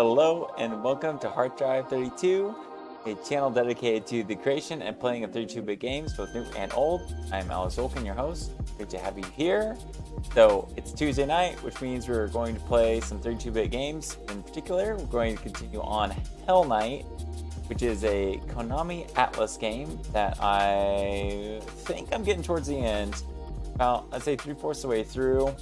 Hello and welcome to Hard Drive 32, a channel dedicated to the creation and playing of 32-bit games, both new and old. I'm Alex Olkin, your host. Great to have you here. So it's Tuesday night, which means we're going to play some 32-bit games. In particular, we're going to continue on Hellnight, which is a Konami Atlas game that I think I'm getting towards the end. About, I'd say 3/4 of the way through.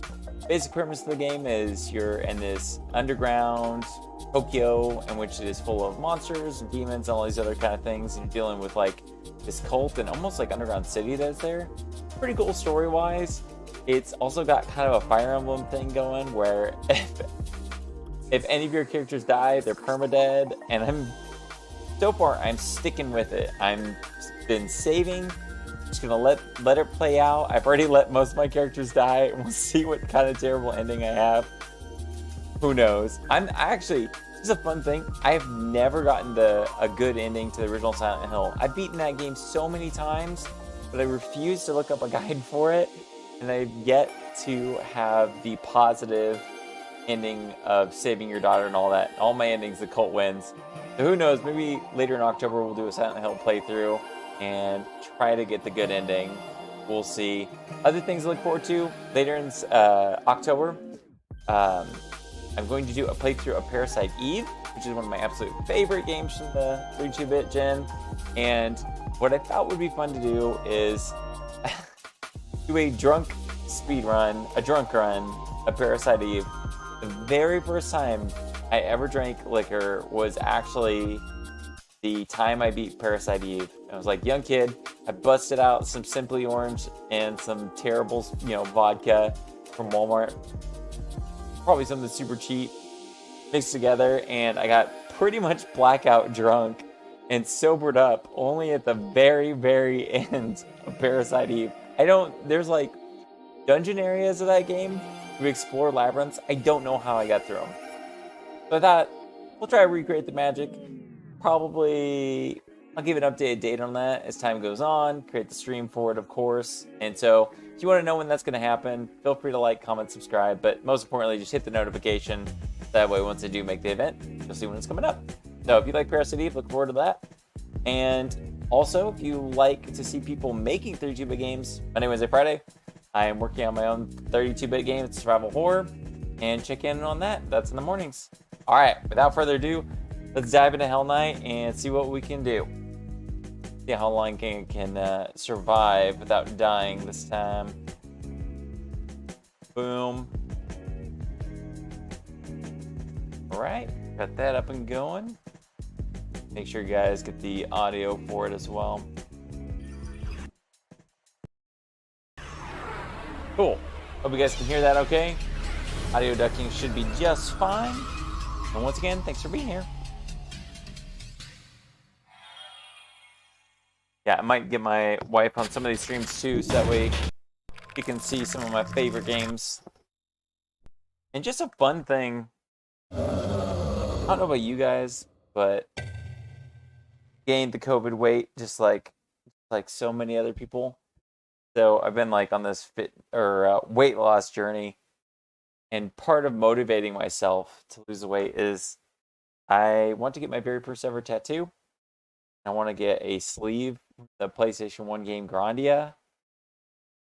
Basic premise of the game is you're in this underground Tokyo in which it is full of monsters and demons and all these other kind of things, and you're dealing with like this cult and almost like underground city that's there. Pretty cool story wise. It's also got kind of a Fire Emblem thing going where if any of your characters die, they're permadead, and so far I'm sticking with it. I'm been saving. Just gonna let it play out. I've already let most of my characters die, and we'll see what kind of terrible ending I have. Who knows? This is a fun thing. I've never gotten a good ending to the original Silent Hill. I've beaten that game so many times, but I refuse to look up a guide for it, and I've yet to have the positive ending of saving your daughter and all that. All my endings, the cult wins. So who knows? Maybe later in October we'll do a Silent Hill playthrough and try to get the good ending. We'll see. Other things to look forward to later in October. I'm going to do a playthrough of Parasite Eve, which is one of my absolute favorite games from the 32-bit gen. And what I thought would be fun to do is do a drunk run of Parasite Eve. The very first time I ever drank liquor was actually the time I beat Parasite Eve. I was like, young kid, I busted out some Simply Orange and some terrible, vodka from Walmart. Probably something super cheap, mixed together, and I got pretty much blackout drunk and sobered up only at the very, very end of Parasite Eve. There's like dungeon areas of that game. We explore labyrinths. I don't know how I got through them. So I thought, we'll try to recreate the magic. Probably, I'll give an updated date on that as time goes on, create the stream for it, of course. And so, if you want to know when that's going to happen, feel free to like, comment, subscribe, but most importantly, just hit the notification. That way, once I do make the event, you'll see when it's coming up. So, if you like Parasite Eve, look forward to that. And also, if you like to see people making 32-bit games, Monday, Wednesday, Friday, I am working on my own 32-bit game, it's survival horror, and check in on that. That's in the mornings. All right, without further ado, let's dive into Hellnight and see what we can do. See how long I can survive without dying this time. Boom. Alright, got that up and going. Make sure you guys get the audio for it as well. Cool. Hope you guys can hear that okay. Audio ducking should be just fine. And once again, thanks for being here. Yeah, I might get my wife on some of these streams too, so that way you can see some of my favorite games. And just a fun thing, I don't know about you guys, but gained the COVID weight just like so many other people. So I've been like on this weight loss journey, and part of motivating myself to lose the weight is I want to get my very first ever tattoo. I want to get a sleeve, the PlayStation 1 game Grandia.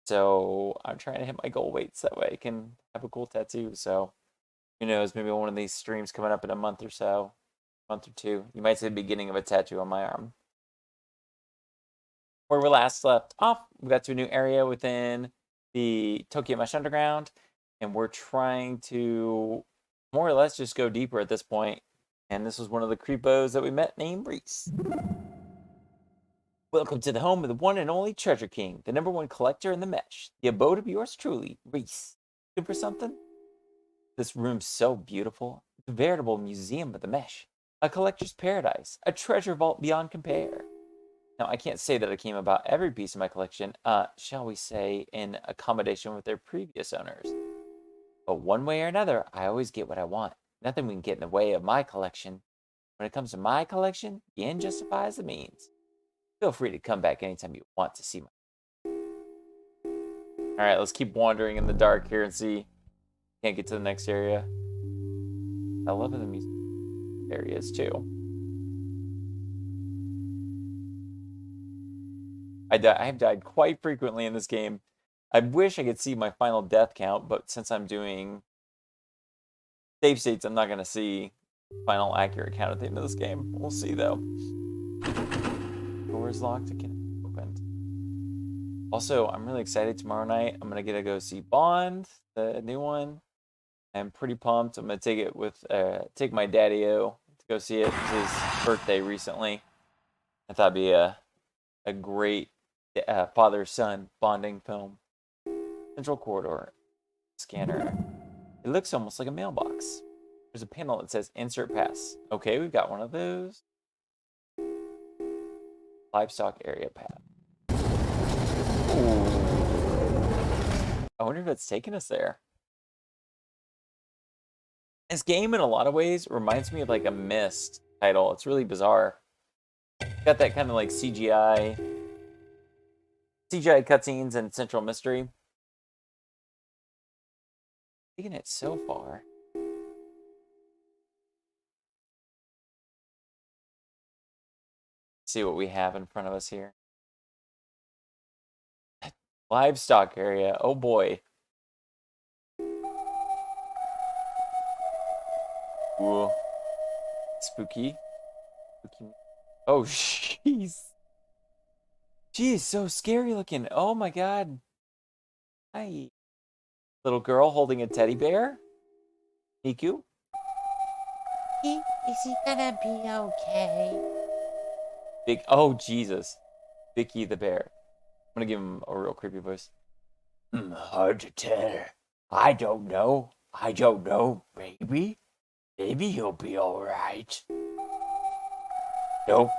So I'm trying to hit my goal weights that way I can have a cool tattoo. So who knows, maybe one of these streams coming up in a month or so, month or two, you might see the beginning of a tattoo on my arm. Where we last left off, we got to a new area within the Tokyo Mesh Underground, and we're trying to more or less just go deeper at this point. And this was one of the creepos that we met named Reese. Welcome to the home of the one and only Treasure King, the #1 collector in the Mesh, the abode of yours truly, Reese. Looking for something? This room's so beautiful. It's a veritable museum of the Mesh, a collector's paradise, a treasure vault beyond compare. Now, I can't say that I came about every piece of my collection, shall we say, in accommodation with their previous owners. But one way or another, I always get what I want. Nothing can get in the way of my collection. When it comes to my collection, the end justifies the means. Feel free to come back anytime you want to see my... Alright, let's keep wandering in the dark here and see. Can't get to the next area. I love the music. areas too. I have died quite frequently in this game. I wish I could see my final death count, but since I'm doing save states, I'm not going to see final accurate count at the end of this game. We'll see, though. Door is locked. It can't be opened. Also, I'm really excited tomorrow night. I'm going to get to go see Bond, the new one. I'm pretty pumped. I'm going to take it with, take my daddy-o to go see it. It was his birthday recently. I thought it'd be a great father-son bonding film. Central corridor. Scanner. It looks almost like a mailbox. There's a panel that says insert pass. Okay, we've got one of those. Livestock area path. Ooh. I wonder if it's taking us there. This game, in a lot of ways, reminds me of like a Myst title. It's really bizarre. It's got that kind of like CGI cutscenes and central mystery. Taking it so far. See what we have in front of us here. Livestock area. Oh boy. Ooh. Spooky. Oh, jeez. Jeez, so scary looking. Oh my god. Hi. Little girl holding a teddy bear. Niku. Is he gonna be okay? Big. Oh, Jesus. Vicky the bear. I'm gonna give him a real creepy voice. Hard to tell. I don't know. Maybe. Maybe he'll be alright. Nope.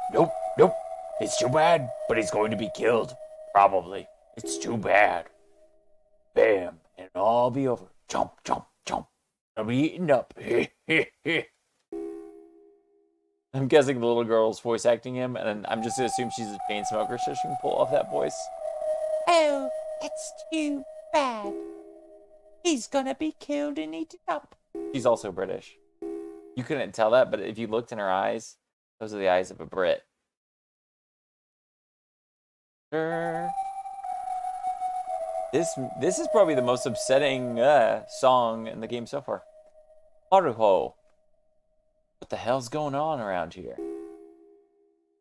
It's too bad, but he's going to be killed. Probably. It's too bad. Bam. And it'll all be over. Jump. I'll be eaten up. I'm guessing the little girl's voice acting him, and I'm just gonna assume she's a chain smoker so she can pull off that voice. Oh, it's too bad. He's gonna be killed and eaten up. She's also British. You couldn't tell that, but if you looked in her eyes, those are the eyes of a Brit. This is probably the most upsetting song in the game so far. Haruho. What the hell's going on around here?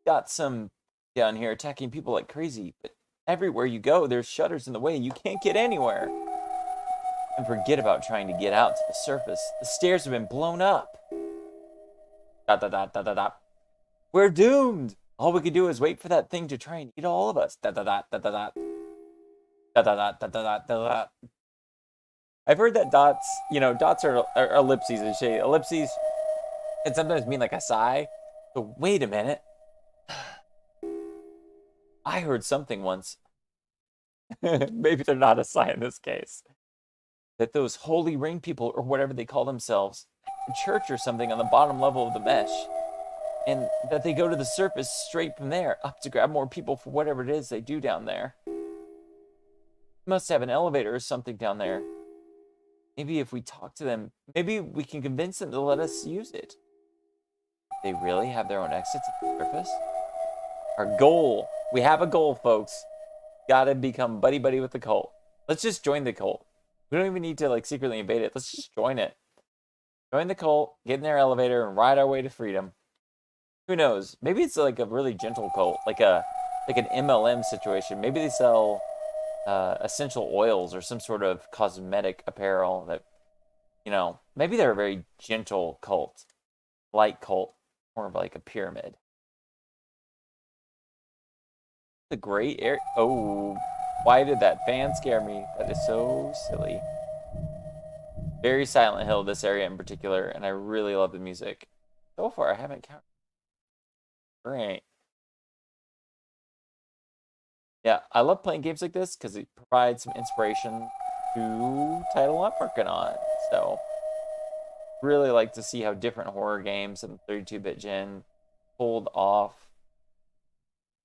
Got some down here attacking people like crazy, but everywhere you go, there's shutters in the way. You can't get anywhere. And forget about trying to get out to the surface. The stairs have been blown up. We're doomed. All we can do is wait for that thing to try and eat all of us. I've heard that dots, dots are ellipses. They say ellipses and sometimes mean like a sigh. So wait a minute. I heard something once. Maybe they're not a sigh in this case. That those holy ring people, or whatever they call themselves, a church or something on the bottom level of the mesh. And that they go to the surface straight from there, up to grab more people for whatever it is they do down there. Must have an elevator or something down there. Maybe if we talk to them, maybe we can convince them to let us use it. They really have their own exits at the surface? Our goal. We have a goal, folks. Gotta become buddy-buddy with the cult. Let's just join the cult. We don't even need to secretly invade it. Let's just join it. Join the cult, get in their elevator, and ride our way to freedom. Who knows? Maybe it's like a really gentle cult, like an MLM situation. Maybe they sell essential oils or some sort of cosmetic apparel that, maybe they're a very gentle cult, light cult, more of like a pyramid. The great area. Oh, why did that fan scare me? That is so silly. Very Silent Hill, this area in particular, and I really love the music. So far, I haven't counted. Great. Yeah, I love playing games like this because it provides some inspiration to title I'm working on. So, really like to see how different horror games in 32-bit gen pulled off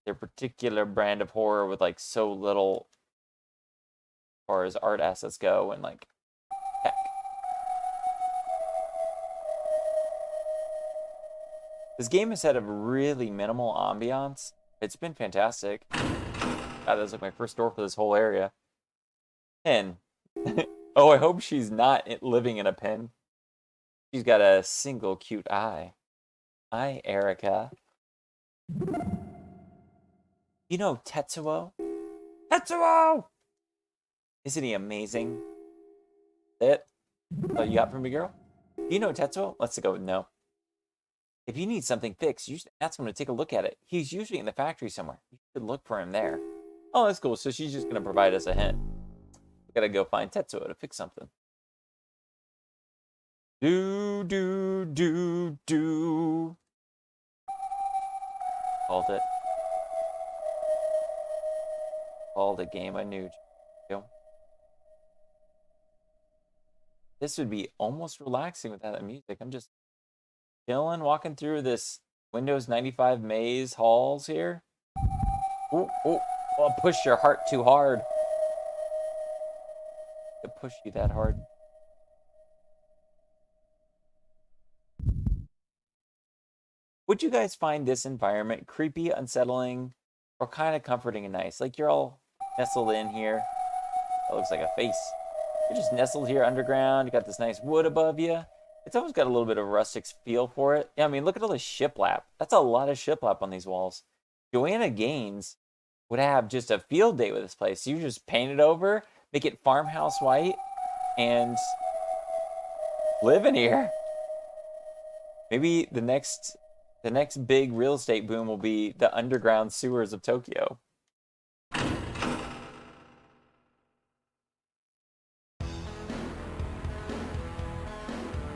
their particular brand of horror with so little as far as art assets go and tech. This game has had a really minimal ambiance. It's been fantastic. God, that's like my first door for this whole area. Pen. Oh, I hope she's not living in a pen. She's got a single cute eye. Hi, Erica. You know Tetsuo? Tetsuo! Isn't he amazing? That all you got for me, girl? Do you know Tetsuo? Let's go with no. If you need something fixed, you should ask him to take a look at it. He's usually in the factory somewhere. You should look for him there. Oh, that's cool. So she's just going to provide us a hint. We got to go find Tetsuo to fix something. Do. Called it. Called a game I knew. This would be almost relaxing without that music. I'm just chilling, walking through this Windows 95 maze halls here. Oh, I'll push your heart too hard. To push you that hard. Would you guys find this environment creepy, unsettling, or kind of comforting and nice? Like you're all nestled in here. That looks like a face. You're just nestled here underground. You got this nice wood above you. It's almost got a little bit of a rustic feel for it. Yeah, I mean, look at all this shiplap. That's a lot of shiplap on these walls. Joanna Gaines would have just a field day with this place. You just paint it over, make it farmhouse white, and live in here. Maybe the next big real estate boom will be the underground sewers of Tokyo.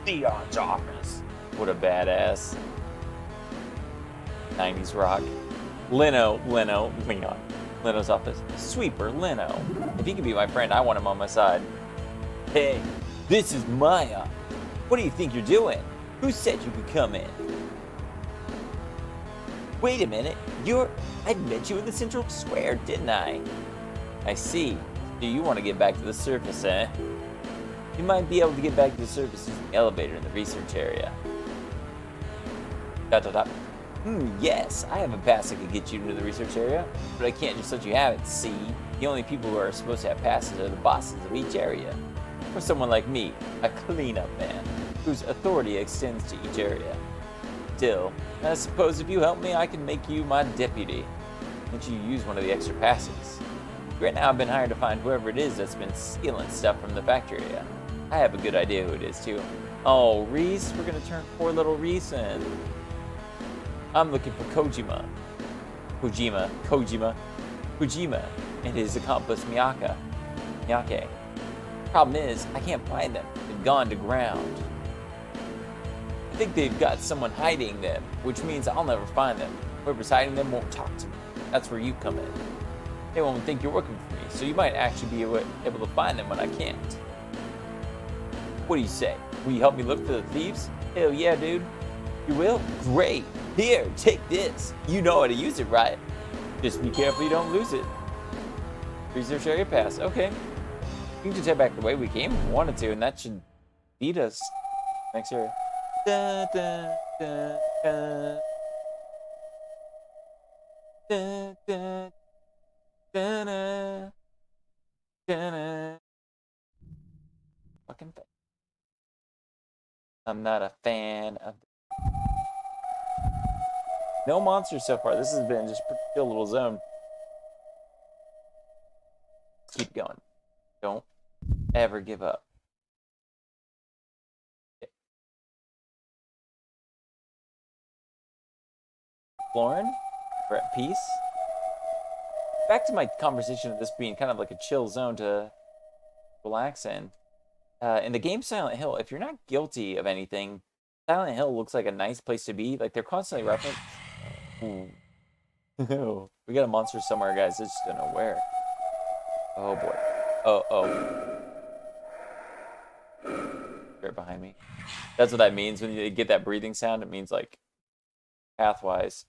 Leon's office. What a badass. 90s rock. Leon. Leno's office. Sweeper Leno. If he could be my friend, I want him on my side. Hey, this is my office. What do you think you're doing? Who said you could come in? Wait a minute. I met you in the central square, didn't I? I see. Do you want to get back to the surface, eh? You might be able to get back to the surface using the elevator in the research area. Yes, I have a pass that could get you into the research area, but I can't just let you have it, see? The only people who are supposed to have passes are the bosses of each area. Or someone like me, a cleanup man, whose authority extends to each area. Still, I suppose if you help me, I can make you my deputy, and you use one of the extra passes. Right now I've been hired to find whoever it is that's been stealing stuff from the factory area. I have a good idea who it is, too. Oh, Reese, we're going to turn poor little Reese in. I'm looking for Kojima and his accomplice Miyake. Problem is, I can't find them. They've gone to ground. I think they've got someone hiding them, which means I'll never find them. Whoever's hiding them won't talk to me. That's where you come in. They won't think you're working for me, so you might actually be able to find them when I can't. What do you say? Will you help me look for the thieves? Hell yeah, dude. You will? Great. Here, take this. You know how to use it, right? Just be careful you don't lose it. Research area pass. Okay. We can just head back the way we came if we wanted to, and that should lead us next area. Da, da, da, da. Da, da, da, da, da, da. Fucking thing. I'm not a fan of. No monsters so far. This has been just a pretty chill little zone. Keep going. Don't ever give up. Lauren, we're at peace. Back to my conversation of this being kind of like a chill zone to relax in. In the game Silent Hill, if you're not guilty of anything, Silent Hill looks like a nice place to be. Like, they're constantly referenced. We got a monster somewhere, guys. I just don't know where. Oh, boy. Oh. Right behind me. That's what that means when you get that breathing sound. It means, like, pathwise.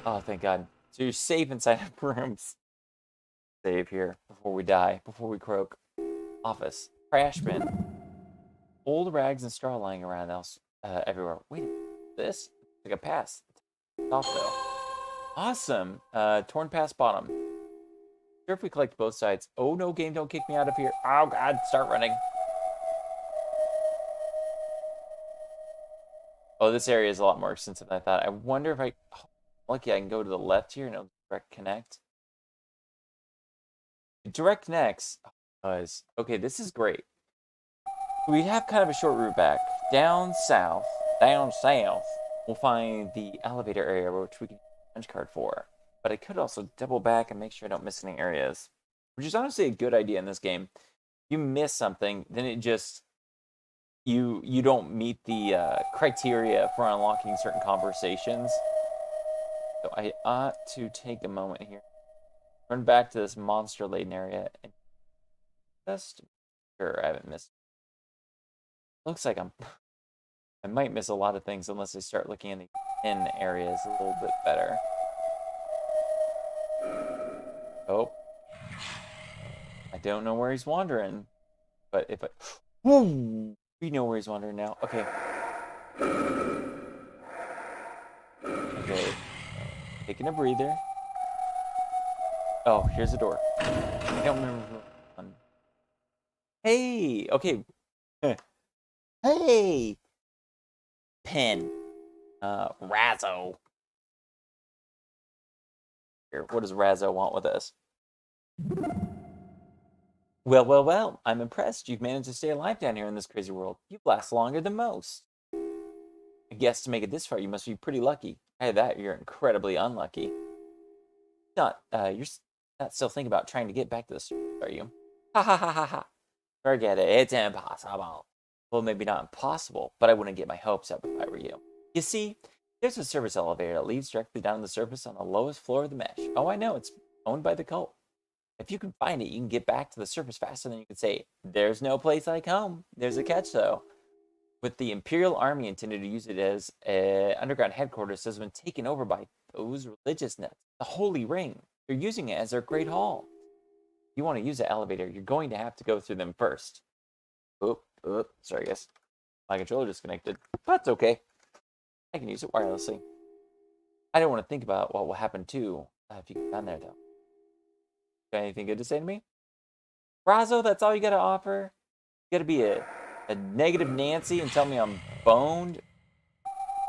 Oh, thank God. So you're safe inside of rooms. Save here before we die, before we croak. Office. Trash bin. Old rags and straw lying around else everywhere. Wait, this? Like a pass. Off though. Awesome. Torn past bottom. Sure if we collect both sides. Oh no, game, don't kick me out of here. Oh god, start running. Oh, this area is a lot more extensive than I thought. I wonder if lucky I can go to the left here and it'll direct connect. Direct connects. Okay, this is great. We have kind of a short route back. Down south. We'll find the elevator area, which we can use a punch card for. But I could also double back and make sure I don't miss any areas. Which is honestly a good idea in this game. You miss something, then it just... You don't meet the criteria for unlocking certain conversations. So I ought to take a moment here. Run back to this monster-laden area and just sure I haven't missed. Looks like I might miss a lot of things unless I start looking in the in areas a little bit better. Oh. I don't know where he's wandering. But if I... Woo! We know where he's wandering now. Okay. Okay. Taking a breather. Oh, here's a door. I don't remember who one. Hey! Okay. Hey! Pen. Razzo. Here, what does Razzo want with us? Well, I'm impressed. You've managed to stay alive down here in this crazy world. You last longer than most. I guess to make it this far, you must be pretty lucky. Hey, that you're incredibly unlucky. You're not still thinking about trying to get back to the surface, are you? Ha ha ha ha ha. Forget it. It's impossible. Well, maybe not impossible, but I wouldn't get my hopes up if I were you. You see, there's a service elevator that leads directly down to the surface on the lowest floor of the mesh. Oh, I know. It's owned by the cult. If you can find it, you can get back to the surface faster than you can say, there's no place like home. There's a catch, though. With the Imperial Army intended to use it as an underground headquarters has been taken over by those religious nuts. The Holy Ring. They're using it as their Great Hall. If you want to use the elevator, you're going to have to go through them first. Oop, sorry, guys. My controller disconnected. But it's okay. I can use it wirelessly. I don't want to think about what will happen, too, if you get down there, though. Got anything good to say to me? Razzo, that's all you got to offer? You got to be a negative Nancy and tell me I'm boned?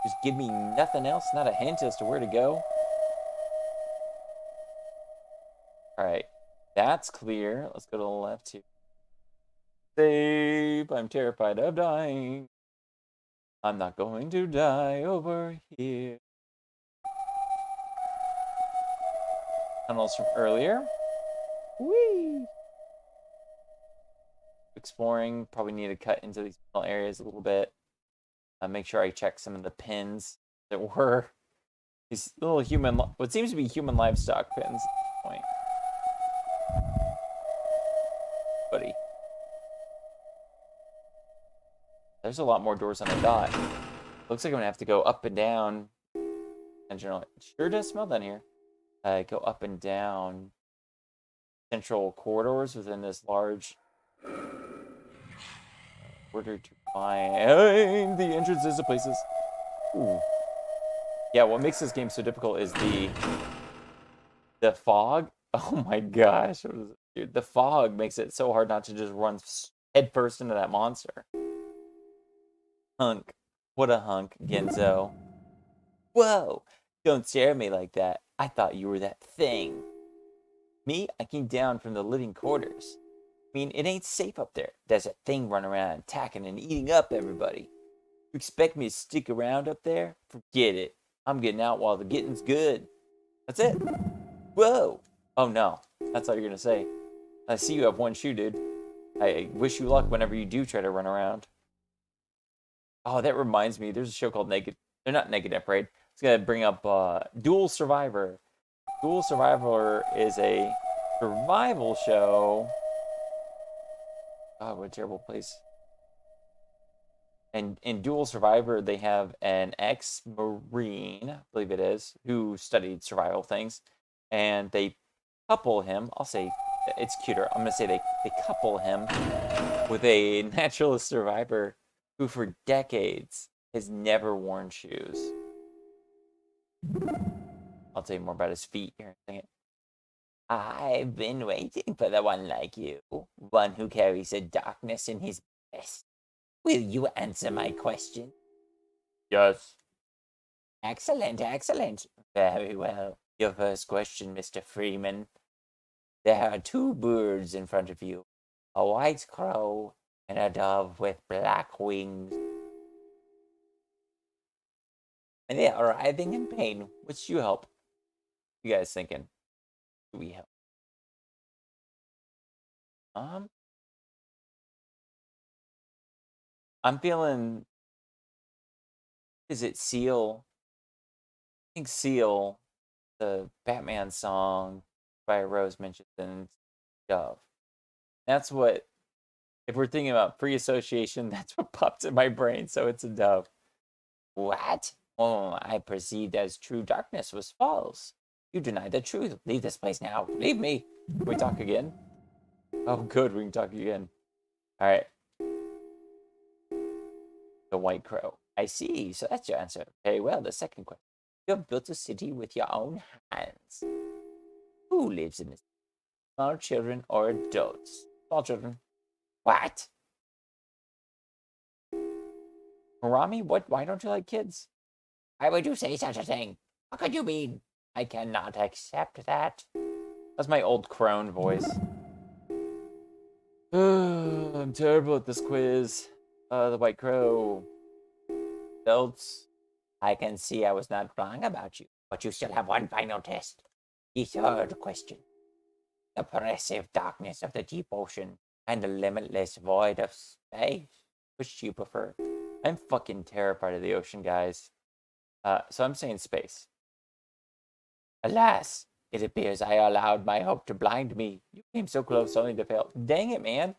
Just give me nothing else? Not a hint as to where to go? Alright, that's clear. Let's go to the left here. Save. I'm terrified of dying. I'm not going to die over here. Tunnels from earlier. Whee! Exploring, probably need to cut into these areas a little bit. Make sure I check some of the pins that were these little human, what seems to be human livestock pins at this point. Buddy. There's a lot more doors on the dot. Looks like I'm gonna have to go up and down. And generally, it sure does smell down here. Go up and down central corridors within this large order to find the entrances to places. Ooh. Yeah, what makes this game so difficult is the fog. Oh my gosh, what is it? Dude, the fog makes it so hard not to just run headfirst into that monster. Hunk. What a hunk, Genzo. Whoa, don't stare at me like that. I thought you were that thing. Me, I came down from the living quarters. I mean, it ain't safe up there. There's a thing running around attacking and eating up everybody. You expect me to stick around up there? Forget it. I'm getting out while the getting's good. That's it. Whoa. Oh no, that's all you're gonna say. I see you have one shoe, dude. I wish you luck whenever you do try to run around. Oh, that reminds me. There's a show called Naked. They're not Naked Up, right? It's gonna bring up Dual Survivor. Dual Survivor is a survival show. God, what a terrible place. And in Dual Survivor, they have an ex-Marine, I believe it is, who studied survival things. And they couple him, I'll say, it's cuter, I'm going to say they couple him with a naturalist survivor who for decades has never worn shoes. I'll tell you more about his feet here in a second. I've been waiting for the one like you, one who carries a darkness in his breast. Will you answer my question? Yes. Excellent, excellent. Very well. Your first question, Mr. Freeman. There are two birds in front of you, a white crow and a dove with black wings. And they are writhing in pain. Which you help? You guys thinking? Do we help? I'm feeling. Is it Seal? I think Seal, the Batman song by Rose mentioned in Dove. That's what. If we're thinking about free association, that's what pops in my brain. So it's a dove. What? Oh, I perceived as true darkness was false. You deny the truth. Leave this place now. Leave me. Can we talk again? Oh, good. We can talk again. All right. The White Crow. I see. So that's your answer. Very well. The second question. You have built a city with your own hands. Who lives in this? Small children or adults? Small children. What? Harami, what? Why don't you like kids? Why would you say such a thing? What could you mean? I cannot accept that. That's my old crone voice. I'm terrible at this quiz. The White Crow. Belts. I can see I was not wrong about you, but you still have one final test. The third question. The oppressive darkness of the deep ocean and the limitless void of space. Which do you prefer? I'm fucking terrified of the ocean, guys. So I'm saying space. Alas, it appears I allowed my hope to blind me. You came so close only to fail. Dang it, man.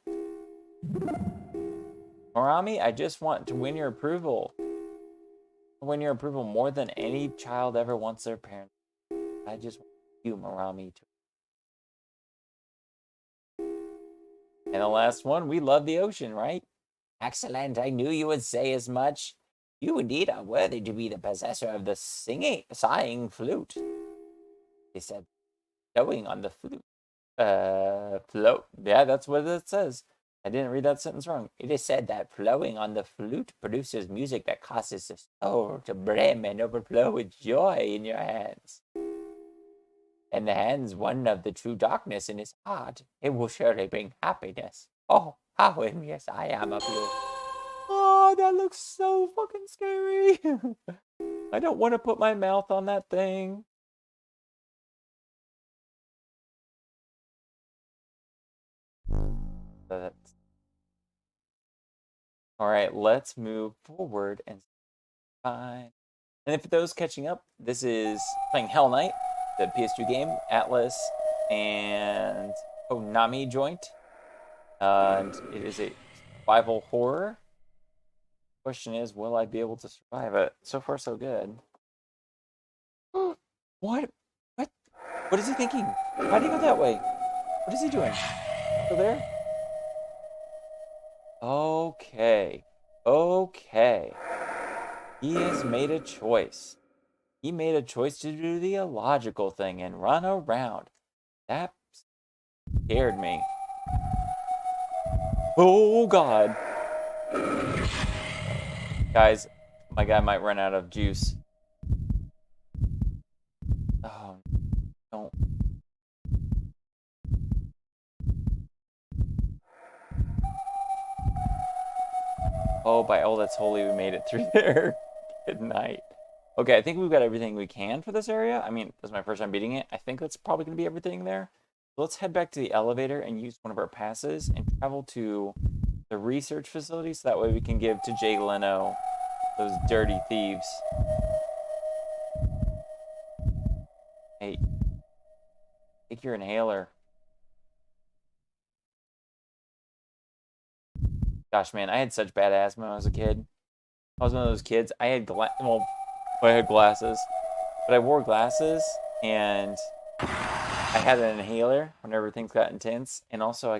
Harami, I just want to win your approval. Win your approval more than any child ever wants their parents. I just want you, Harami, to. And the last one, we love the ocean, right? Excellent. I knew you would say as much. You indeed are worthy to be the possessor of the sighing flute. He said, flowing on the flute. Float. Yeah, that's what it says. I didn't read that sentence wrong. It is said that flowing on the flute produces music that causes the soul to brim and overflow with joy in your hands. And the hands one of the true darkness in his heart, it will surely bring happiness. Oh, how envious I am of you. Oh, that looks so fucking scary. I don't want to put my mouth on that thing. All right, let's move forward and find. And for those catching up, this is playing Hellnight, the PS2 game, Atlas and Konami joint. And it is a survival horror. Question is, will I be able to survive it? So far, so good. What? What? What is he thinking? Why did he go that way? What is he doing? Still there? Okay. Okay. He has made a choice. He made a choice to do the illogical thing and run around. That scared me. Oh, God. Guys, my guy might run out of juice. Oh, don't. Oh, by all that's holy, we made it through there. Good night. Okay, I think we've got everything we can for this area. I mean, this is my first time beating it. I think that's probably going to be everything there. So let's head back to the elevator and use one of our passes and travel to the research facility so that way we can give to Jay Leno those dirty thieves. Hey, take your inhaler. Gosh, man, I had such bad asthma when I was a kid. I was one of those kids. I had I had glasses, but I wore glasses and I had an inhaler whenever things got intense. And also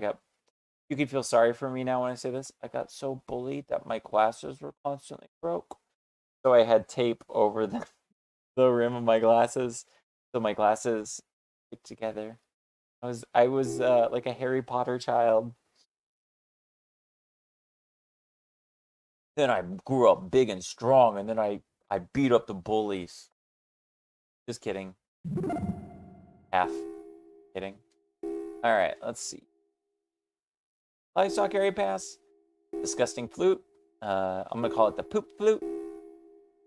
you can feel sorry for me now when I say this. I got so bullied that my glasses were constantly broke. So I had tape over the rim of my glasses. So my glasses fit together. I was like a Harry Potter child. Then I grew up big and strong, and then I beat up the bullies. Just kidding. Half kidding. All right, let's see. Livestock area pass. Disgusting flute. I'm gonna call it the poop flute.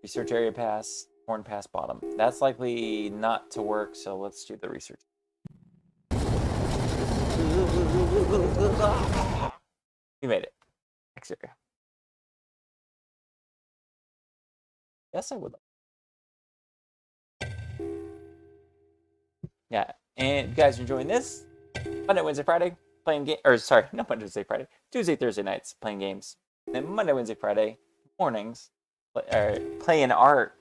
Research area pass. Horn pass bottom. That's likely not to work, so let's do the research. We made it. Next area. Yes, I would. Yeah, and you guys are enjoying this? Monday, Wednesday, Friday, playing game. Or sorry, not Monday, Wednesday, Friday. Tuesday, Thursday nights, playing games. And then Monday, Wednesday, Friday mornings, playing art.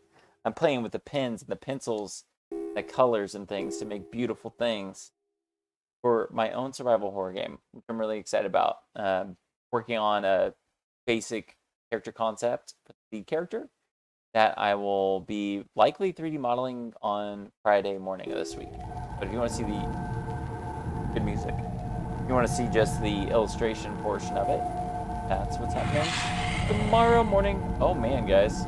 I'm playing with the pens and the pencils, the colors and things to make beautiful things for my own survival horror game, which I'm really excited about. Working on a basic character concept for the lead character that I will be likely 3D modeling on Friday morning of this week. But if you want to see the good music, if you want to see just the illustration portion of it, that's what's happening tomorrow morning. Oh man, guys.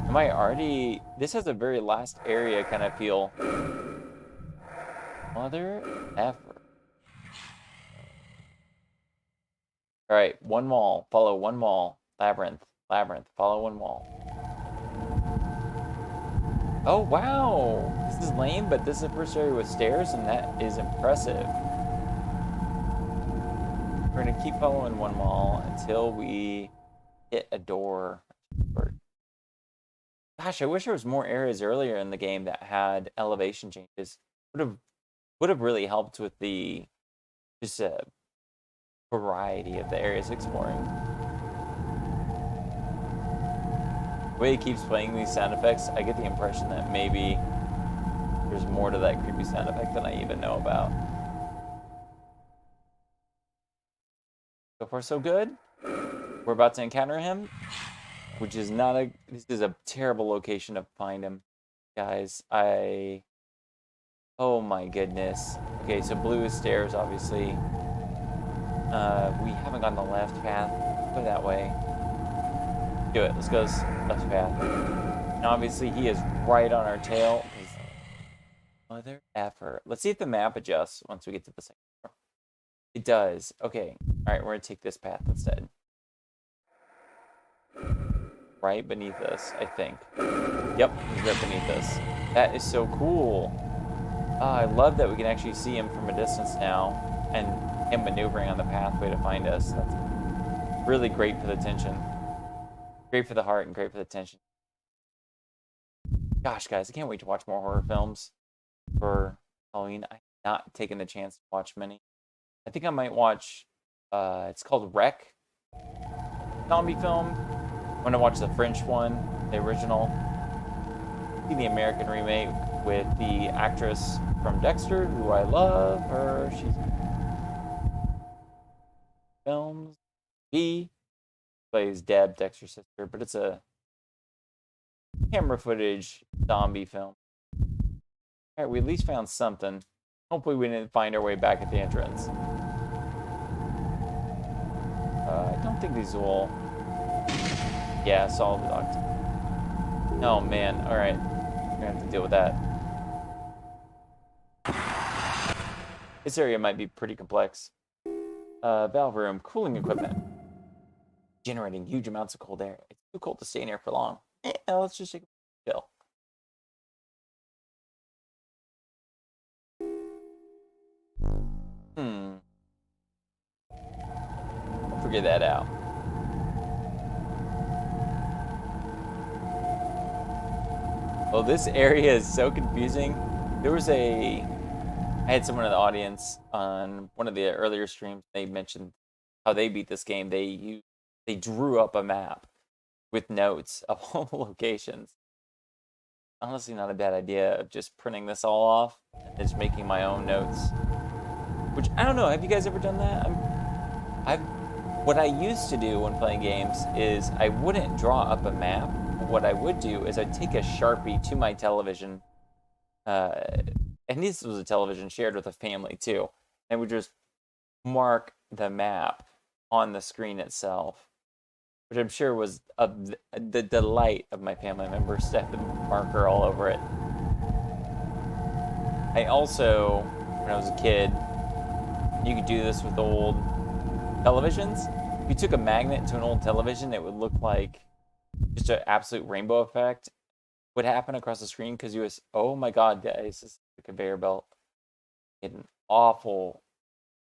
Am I already... This has a very last area kind of feel. Mother effer. Alright, one wall. Follow one wall. Labyrinth. Labyrinth. Follow one wall. Oh, wow. This is lame, but this is the first area with stairs, and that is impressive. We're going to keep following one wall until we hit a door. Gosh, I wish there was more areas earlier in the game that had elevation changes. Would have really helped with the just variety of the areas exploring. The way it keeps playing these sound effects, I get the impression that maybe there's more to that creepy sound effect than I even know about. So far, so good. We're about to encounter him, which is not a... This is a terrible location to find him, guys. Oh my goodness. Okay, so blue is stairs, obviously. We haven't gone the left path. Go that way. Do it. Let's go left path. And obviously, he is right on our tail. Mother effer. Let's see if the map adjusts once we get to the second floor. It does. Okay. All right, we're going to take this path instead. Right beneath us, I think. Yep, he's right beneath us. That is so cool. I love that we can actually see him from a distance now, and him maneuvering on the pathway to find us. That's really great for the tension. Great for the heart and great for the tension. Gosh, guys, I can't wait to watch more horror films for Halloween. I've not taken the chance to watch many. I think I might watch, it's called Wreck. Zombie film. I'm going to watch the French one, the original. See the American remake with the actress from Dexter, who I love her. She's films. B plays Deb, Dexter's sister, but it's a camera footage zombie film. All right, we at least found something. Hopefully we didn't find our way back at the entrance. I don't think these will... Yeah, solid locked. Oh man, alright. We're gonna have to deal with that. This area might be pretty complex. Valve room, cooling equipment. Generating huge amounts of cold air. It's too cold to stay in here for long. Let's just take a chill. I'll figure that out. Well, this area is so confusing. I had someone in the audience on one of the earlier streams. They mentioned how they beat this game. They drew up a map with notes of all the locations. Honestly, not a bad idea of just printing this all off and just making my own notes. Which, I don't know, have you guys ever done that? What I used to do when playing games is I wouldn't draw up a map. What I would do is I'd take a Sharpie to my television, and this was a television shared with a family too. And would just mark the map on the screen itself, which I'm sure was the delight of my family members to have the marker all over it. I also, when I was a kid, you could do this with old televisions. If you took a magnet to an old television, it would look like just an absolute rainbow effect would happen across the screen because you was, oh my god, guys, this is a conveyor belt. It's an awful,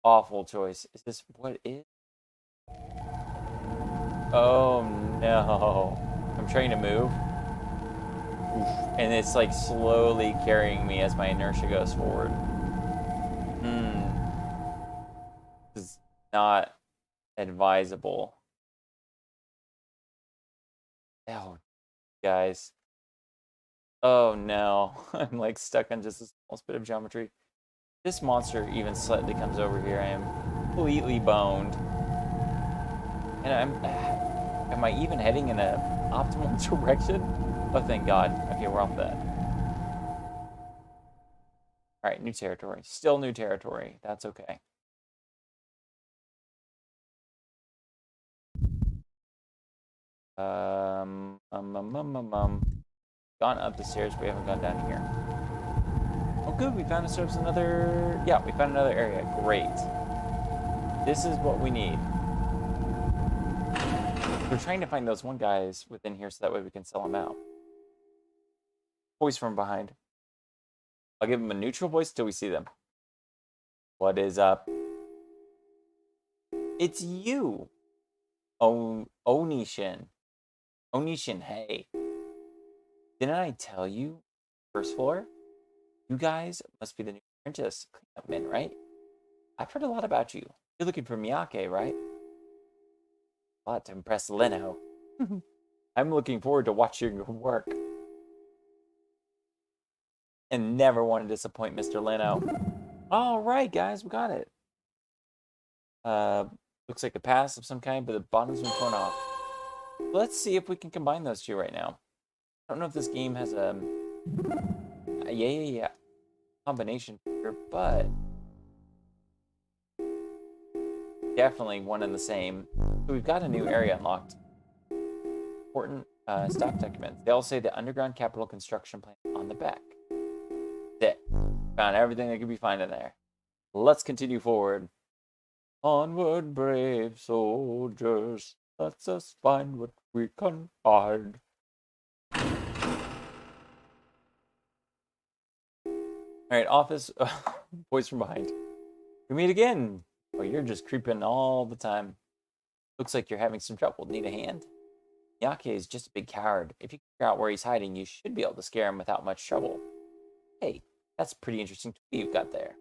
awful choice. Is this what it is? Oh no. I'm trying to move. Oof. And it's like slowly carrying me as my inertia goes forward. This is not advisable. Oh, guys. Oh no. I'm like stuck on just a small bit of geometry. This monster even slightly comes over here. I am completely boned. And am I even heading in an optimal direction? Oh, thank God. Okay, we're off that. All right, new territory. Still new territory. That's okay. Gone up the stairs, but we haven't gone down here. Oh, good. We found ourselves another. Yeah, we found another area. Great. This is what we need. We're trying to find those one guys within here so that way we can sell them out. Voice from behind. I'll give them a neutral voice till we see them. What is up? It's you. Onishin. Onishin, hey. Didn't I tell you? First floor? You guys must be the new apprentice cleanup men, right? I've heard a lot about you. You're looking for Miyake, right? A lot to impress Leno. I'm looking forward to watching your work. And never want to disappoint Mr. Leno. All right, guys, we got it. Looks like a pass of some kind, but the bottom's been torn off. Let's see if we can combine those two right now. I don't know if this game has a combination feature, but definitely one and the same. So we've got a new area unlocked. Important stock documents. They all say the underground capital construction plan on the back. That's it. Found everything that could be found in there. Let's continue forward. Onward, brave soldiers. Let's us find what we can find. Alright, office. Voice from behind. We meet again. Oh, you're just creeping all the time. Looks like you're having some trouble. Need a hand? Miyake is just a big coward. If you figure out where he's hiding, you should be able to scare him without much trouble. Hey, that's a pretty interesting toy you've got there.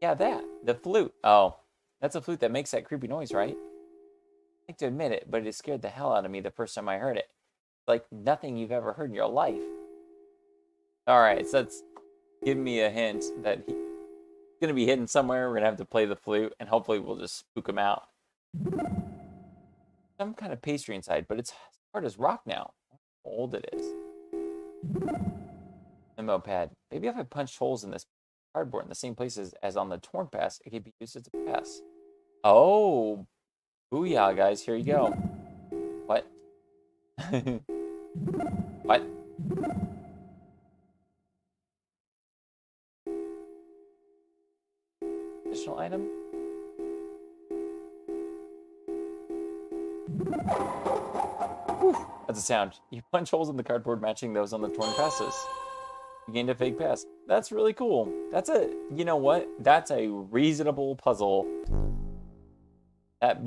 Yeah, that. The flute. Oh, that's a flute that makes that creepy noise, right? I like to admit it, but it scared the hell out of me the first time I heard it. Like nothing you've ever heard in your life. Alright, so that's giving me a hint that he's going to be hidden somewhere. We're going to have to play the flute, and hopefully we'll just spook him out. Some kind of pastry inside, but it's hard as rock now. How old it is. Memo pad. Maybe if I punched holes in this cardboard in the same places as on the torn pass, it could be used as a pass. Oh, booyah, guys. Here you go. What? What? Additional item? Whew, that's a sound. You punch holes in the cardboard matching those on the torn passes. You gained a fake pass. That's really cool. That's a, you know what? That's a reasonable puzzle. That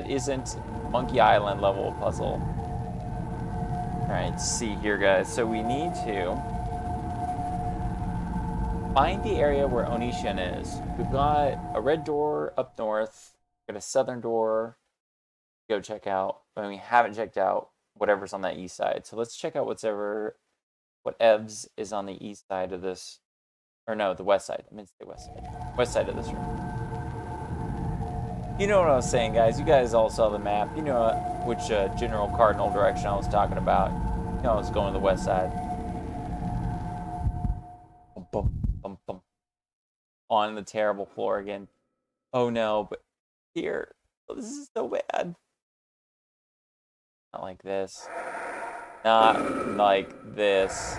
isn't Monkey Island level puzzle. Alright, let's see here, guys. So we need to find the area where Onishin is. We've got a red door up north. We've got a southern door to go check out. But we haven't checked out whatever's on that east side. So let's check out what Evs is on the east side of this. Or no, the west side. I meant to say west side. West side of this room. You know what I was saying, guys. You guys all saw the map. You know which general cardinal direction I was talking about. You know I was going to the west side. bum, bum, bum. On the terrible floor again. Oh no, but here. Oh, this is so bad. Not like this. Not like this.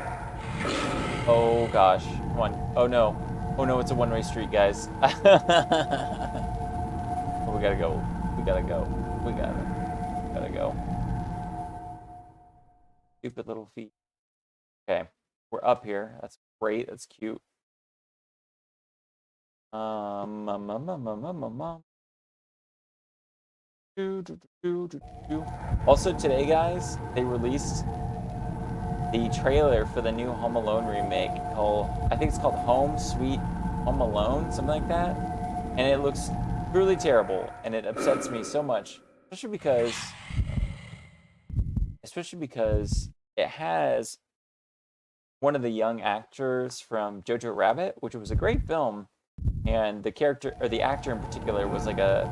Oh gosh. Come on. Oh no. Oh no, it's a one-way street, guys. Oh, we gotta go. We gotta go. We gotta go. Stupid little feet. Okay. We're up here. That's great. That's cute. Also today, guys, they released the trailer for the new Home Alone remake called, I think it's called Home Sweet Home Alone, something like that. And it looks truly terrible, and it upsets me so much, especially because it has one of the young actors from Jojo Rabbit, which was a great film, and the character, or the actor in particular, was like a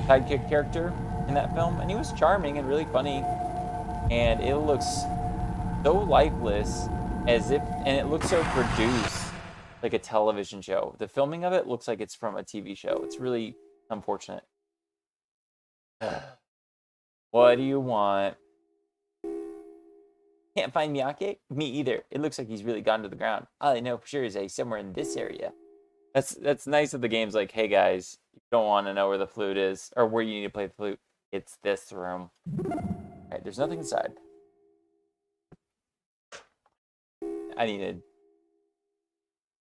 sidekick character in that film, and he was charming and really funny, and it looks so lifeless, and it looks so produced, like a television show. The filming of it looks like it's from a TV show. It's really unfortunate. What do you want? Can't find Miyake? Me either. It looks like he's really gone to the ground. All I know for sure is that he's somewhere in this area. That's nice that the game's like, hey guys, you don't want to know where the flute is, or where you need to play the flute. It's this room. Alright, there's nothing inside. I need to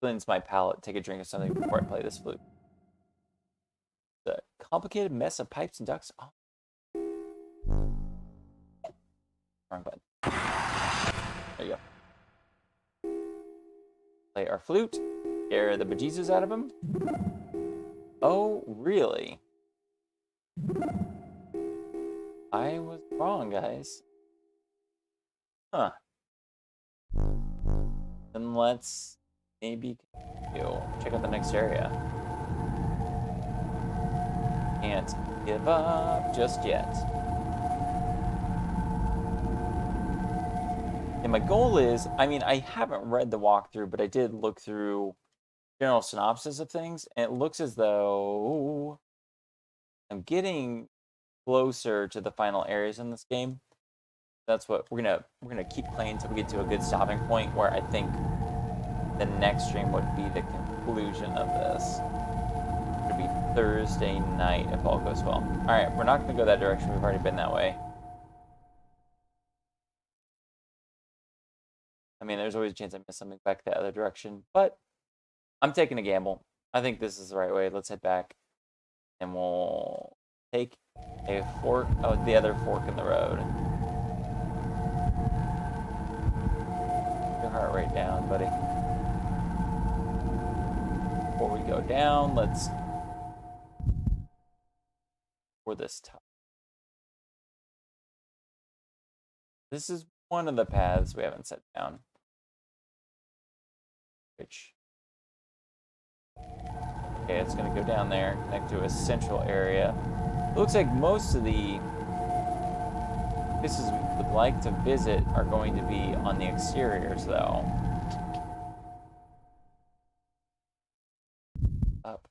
cleanse my palate, take a drink of something before I play this flute. The complicated mess of pipes and ducts. Oh. Wrong button. There you go. Play our flute. Scare the bejesus out of him. Oh, really? I was wrong, guys. Huh. Then let's maybe check out the next area. Can't give up just yet. And my goal is, I mean, I haven't read the walkthrough, but I did look through general synopsis of things, and it looks as though I'm getting closer to the final areas in this game. That's what we're gonna keep playing until we get to a good stopping point where I think the next stream would be the conclusion of this. It'll be Thursday night if all goes well. All right, we're not gonna go that direction. We've already been that way. I mean, there's always a chance I miss something back the other direction, but I'm taking a gamble. I think this is the right way. Let's head back, and we'll take a fork. Oh, the other fork in the road. Your heart rate down, buddy. Before we go down, let's for this top. This is one of the paths we haven't set down. Which, okay, it's going to go down there, connect to a central area. It looks like most of the places we would like to visit are going to be on the exteriors, though. Up.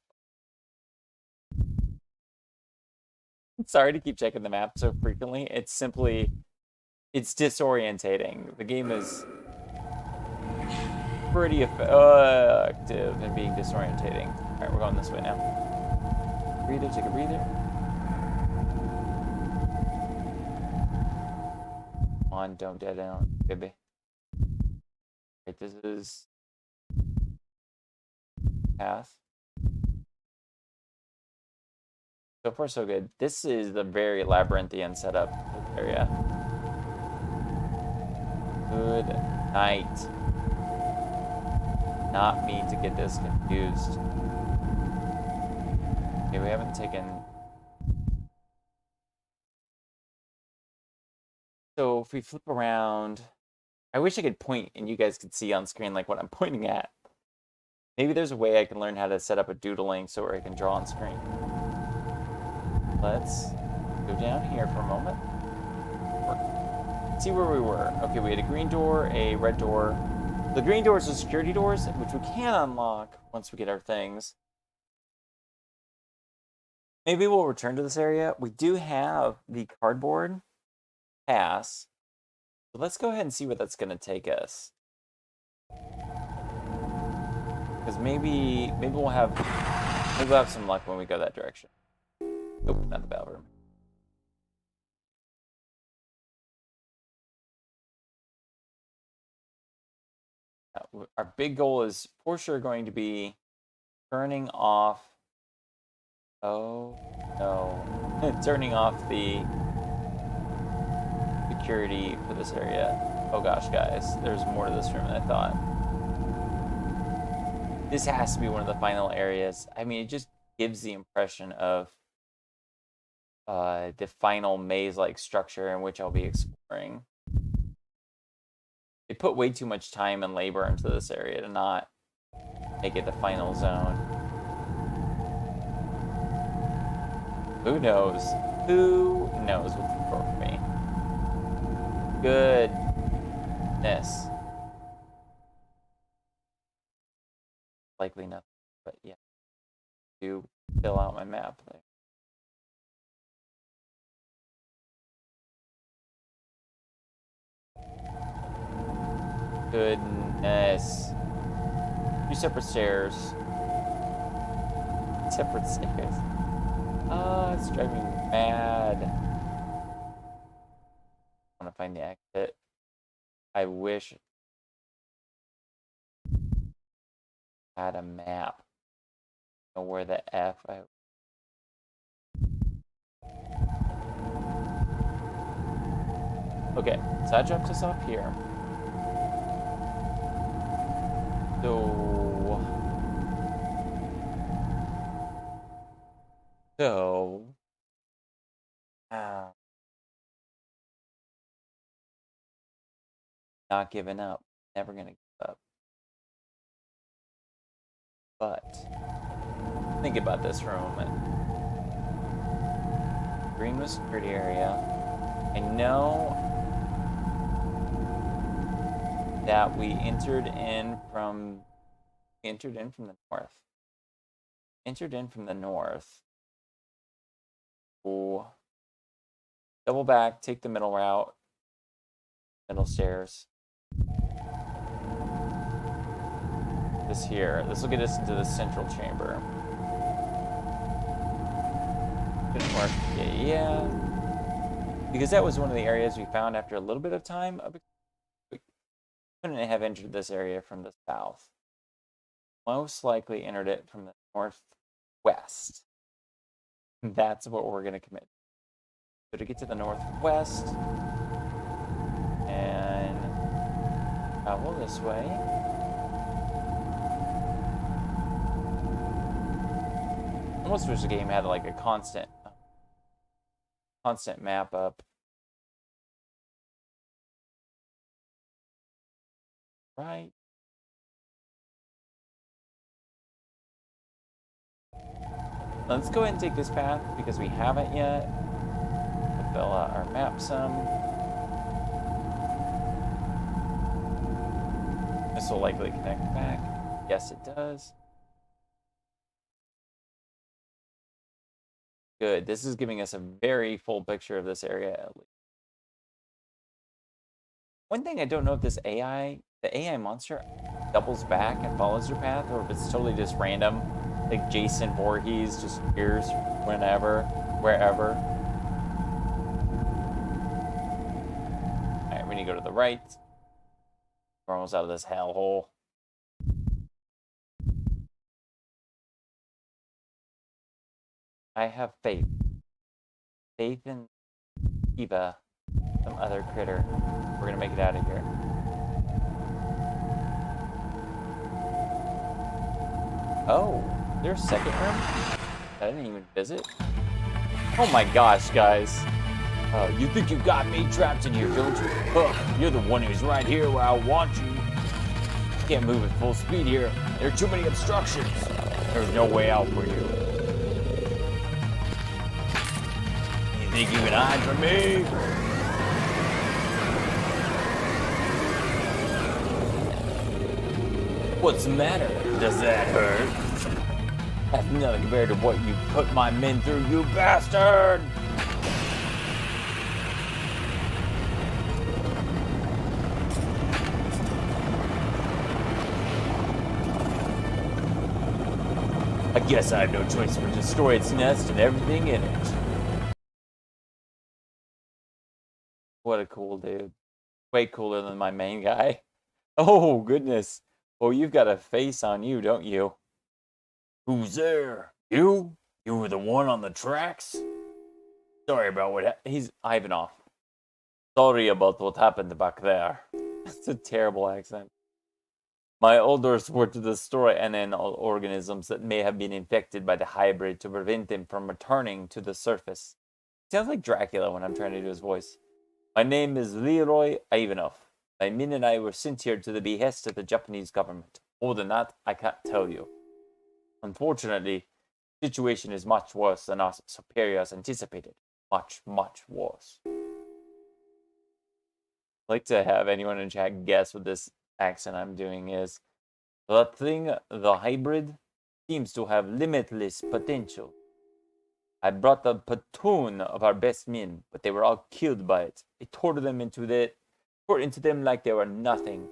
Sorry to keep checking the map so frequently. It's disorientating. The game is pretty effective in being disorientating. All right, we're going this way now. Breather, take a breather. Come on, don't dead end, baby. Right, this is path. So far, so good. This is the very labyrinthian setup area. Good night. Not mean to get this confused. Okay, we haven't taken... So if we flip around... I wish I could point and you guys could see on screen like what I'm pointing at. Maybe there's a way I can learn how to set up a doodling so where I can draw on screen. Let's go down here for a moment. See where we were. Okay, we had a green door, a red door, The green doors are security doors, which we can unlock once we get our things. Maybe we'll return to this area. We do have the cardboard pass. So let's go ahead and see what that's going to take us. Because maybe we'll have some luck when we go that direction. Oh, not the battle room. Our big goal is for sure going to be turning off. Oh no, turning off the security for this area. Oh gosh, guys, there's more to this room than I thought. This has to be one of the final areas. I mean, it just gives the impression of the final maze-like structure in which I'll be exploring. They put way too much time and labor into this area to not make it the final zone. Who knows? Who knows what's in store for me? Goodness. Likely nothing, but yeah. Do fill out my map there. Goodness. 2 separate stairs. Separate stairs. Oh, it's driving me mad. I want to find the exit. I wish I had a map. Know where the F I... Okay, so that drops us off here. Not giving up. Never gonna give up. But think about this for a moment. Green was security area. I know that we entered in from the north. Entered in from the north. Ooh. Double back, take the middle route. Middle stairs. This here. This will get us into the central chamber. Didn't work. Yeah. Because that was one of the areas we found after a little bit of time. We couldn't have entered this area from the south. Most likely entered it from the northwest. That's what we're going to commit. So to get to the northwest and travel this way. Almost wish the game had like a constant map up. Right. Let's go ahead and take this path because we haven't yet. We'll fill out our map some. This will likely connect back. Yes, it does. Good. This is giving us a very full picture of this area at least. One thing I don't know if the AI monster doubles back and follows your path, or if it's totally just random. Like Jason Voorhees just appears whenever, wherever. Alright, we need to go to the right. We're almost out of this hellhole. I have faith. Faith in Eva, some other critter. We're gonna make it out of here. Oh, there's a second room? I didn't even visit. Oh my gosh, guys. You think you got me trapped in here, don't you? You're the one who's right here where I want you. Can't move at full speed here. There are too many obstructions. There's no way out for you. You think you can hide from me? What's the matter? Does that hurt? That's nothing compared to what you put my men through, you bastard! I guess I have no choice but to destroy its nest and everything in it. What a cool dude. Way cooler than my main guy. Oh, goodness. Oh, you've got a face on you, don't you? Who's there? You? You were the one on the tracks? Sorry about what He's Ivanov. Sorry about what happened back there. That's a terrible accent. My orders were to destroy any organisms that may have been infected by the hybrid to prevent them from returning to the surface. Sounds like Dracula when I'm trying to do his voice. My name is Leroy Ivanov. My men and I were sent here to the behest of the Japanese government. More than that, I can't tell you. Unfortunately, the situation is much worse than our superiors anticipated. Much, much worse. I'd like to have anyone in chat guess what this accent I'm doing is. That thing, the hybrid, seems to have limitless potential. I brought a platoon of our best men, but they were all killed by it. It tore into them like they were nothing.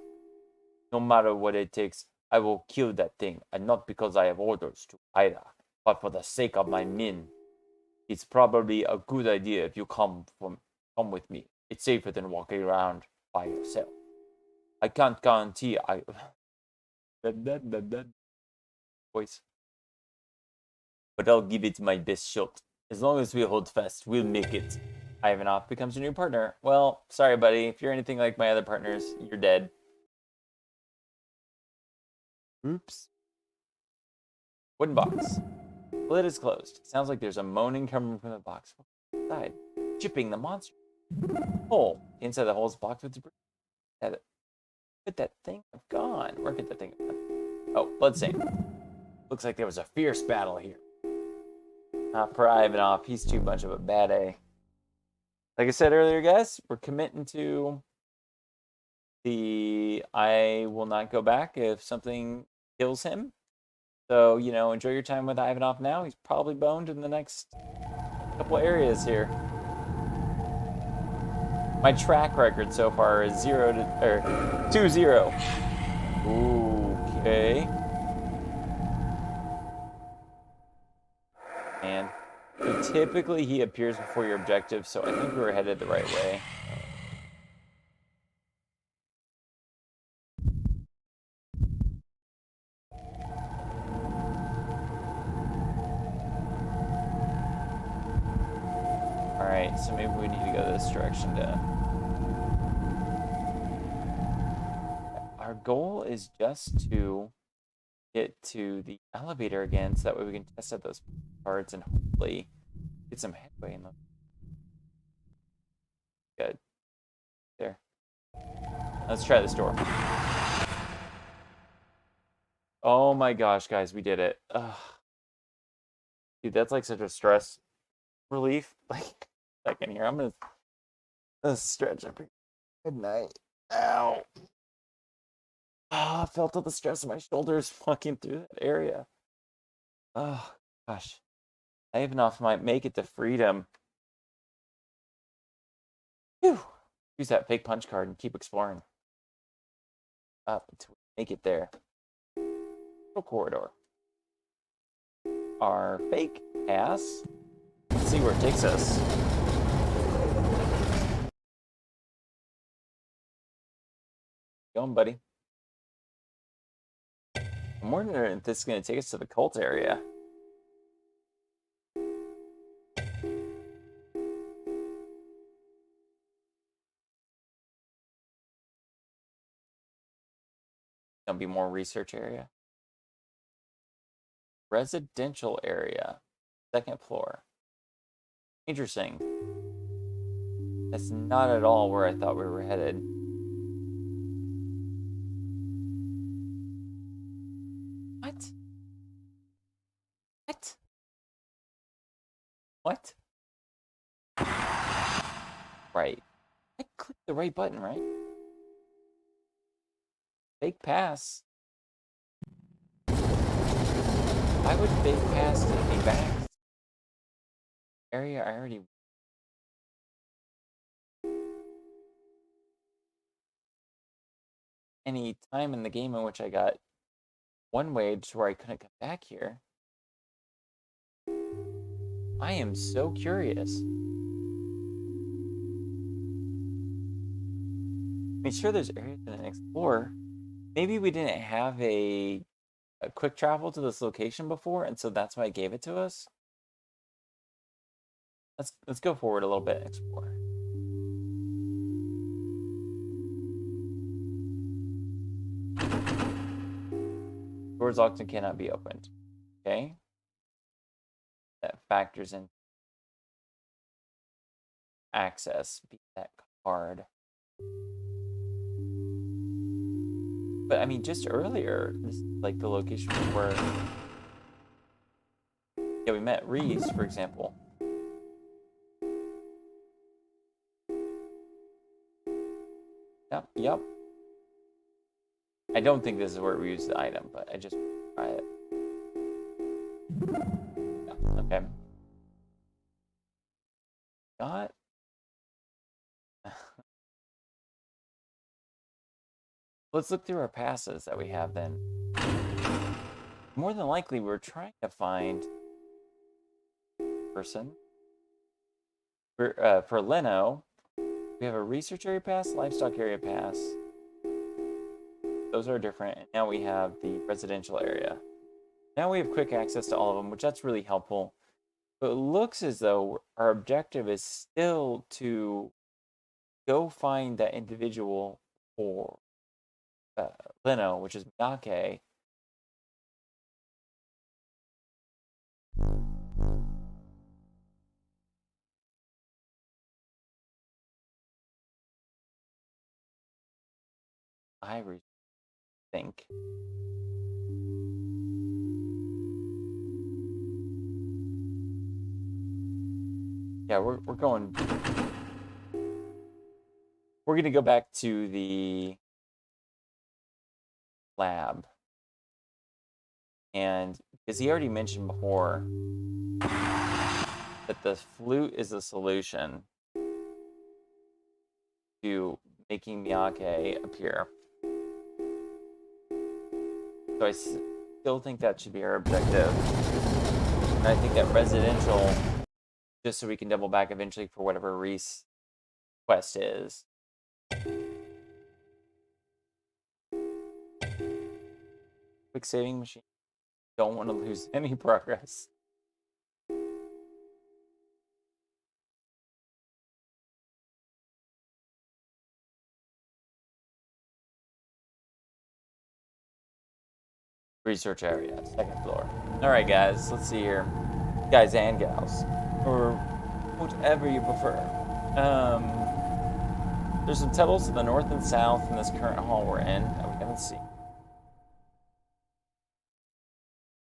No matter what it takes, I will kill that thing, and not because I have orders to either, but for the sake of my men. It's probably a good idea if you come with me. It's safer than walking around by yourself. I can't guarantee voice. But I'll give it my best shot. As long as we hold fast, we'll make it. Ivanov becomes your new partner. Well, sorry, buddy. If you're anything like my other partners, you're dead. Oops. Wooden box. Lid is closed. Sounds like there's a moaning coming from the box inside, chipping the monster. Hole. Inside the hole is blocked with debris. Could that thing have gone? Where could that thing have gone? Oh, bloodstain. Looks like there was a fierce battle here. Not per Ivanov. He's too much of a bad A. Like I said earlier, guys, we're committing to the I will not go back if something kills him. So, you know, enjoy your time with Ivanov now. He's probably boned in the next couple areas here. My track record so far is 2-0. Okay. And typically he appears before your objective, so I think we were headed the right way. Alright, so maybe we need to go this direction to... Our goal is just to get to the elevator again, so that way we can test out those parts and hopefully get some headway in them. Good. There. Let's try this door. Oh my gosh, guys, we did it. Ugh. Dude, that's like such a stress relief. Like, second here. I'm gonna stretch up here. Good night. Ow. Oh, I felt all the stress in my shoulders walking through that area. Oh, gosh. Ivanov might make it to freedom. Whew. Use that fake punch card and keep exploring. Up until we make it there. Little corridor. Our fake ass. Let's see where it takes us. Going, buddy. I'm wondering if this is going to take us to the cult area. Gonna be more research area. Residential area. Second floor. Interesting. That's not at all where I thought we were headed. What? What? What? Right. I clicked the right button, right? Fake pass. Why would they pass me back? Area I already. Any time in the game in which I got one way to where I couldn't come back here. I am so curious. I mean, sure, there's areas I didn't explore. Maybe we didn't have a quick travel to this location before, and so that's why it gave it to us. Let's go forward a little bit and explore. Doors locked and cannot be opened. Okay. That factors in access. Beat that card. But I mean, just earlier, this is like the location where we met Reese, for example. Yep. I don't think this is where we use the item, but I just try it. Yeah, okay. Got. Let's look through our passes that we have then. More than likely, we're trying to find person. For Leno, we have a research area pass, livestock area pass. Those are different. And now we have the residential area. Now we have quick access to all of them, which that's really helpful. But it looks as though our objective is still to go find that individual for Leno, which is Miyake. I think. Yeah, we're going. We're gonna go back to the lab, and because he already mentioned before that the flute is a solution to making Miyake appear. So I still think that should be our objective. And I think that residential, just so we can double back eventually for whatever Reese quest is. Quick saving machine. Don't want to lose any progress. Research area, second floor. All right, guys, let's see here. Guys and gals, or whatever you prefer. There's some tunnels to the north and south in this current hall we're in that we haven't seen.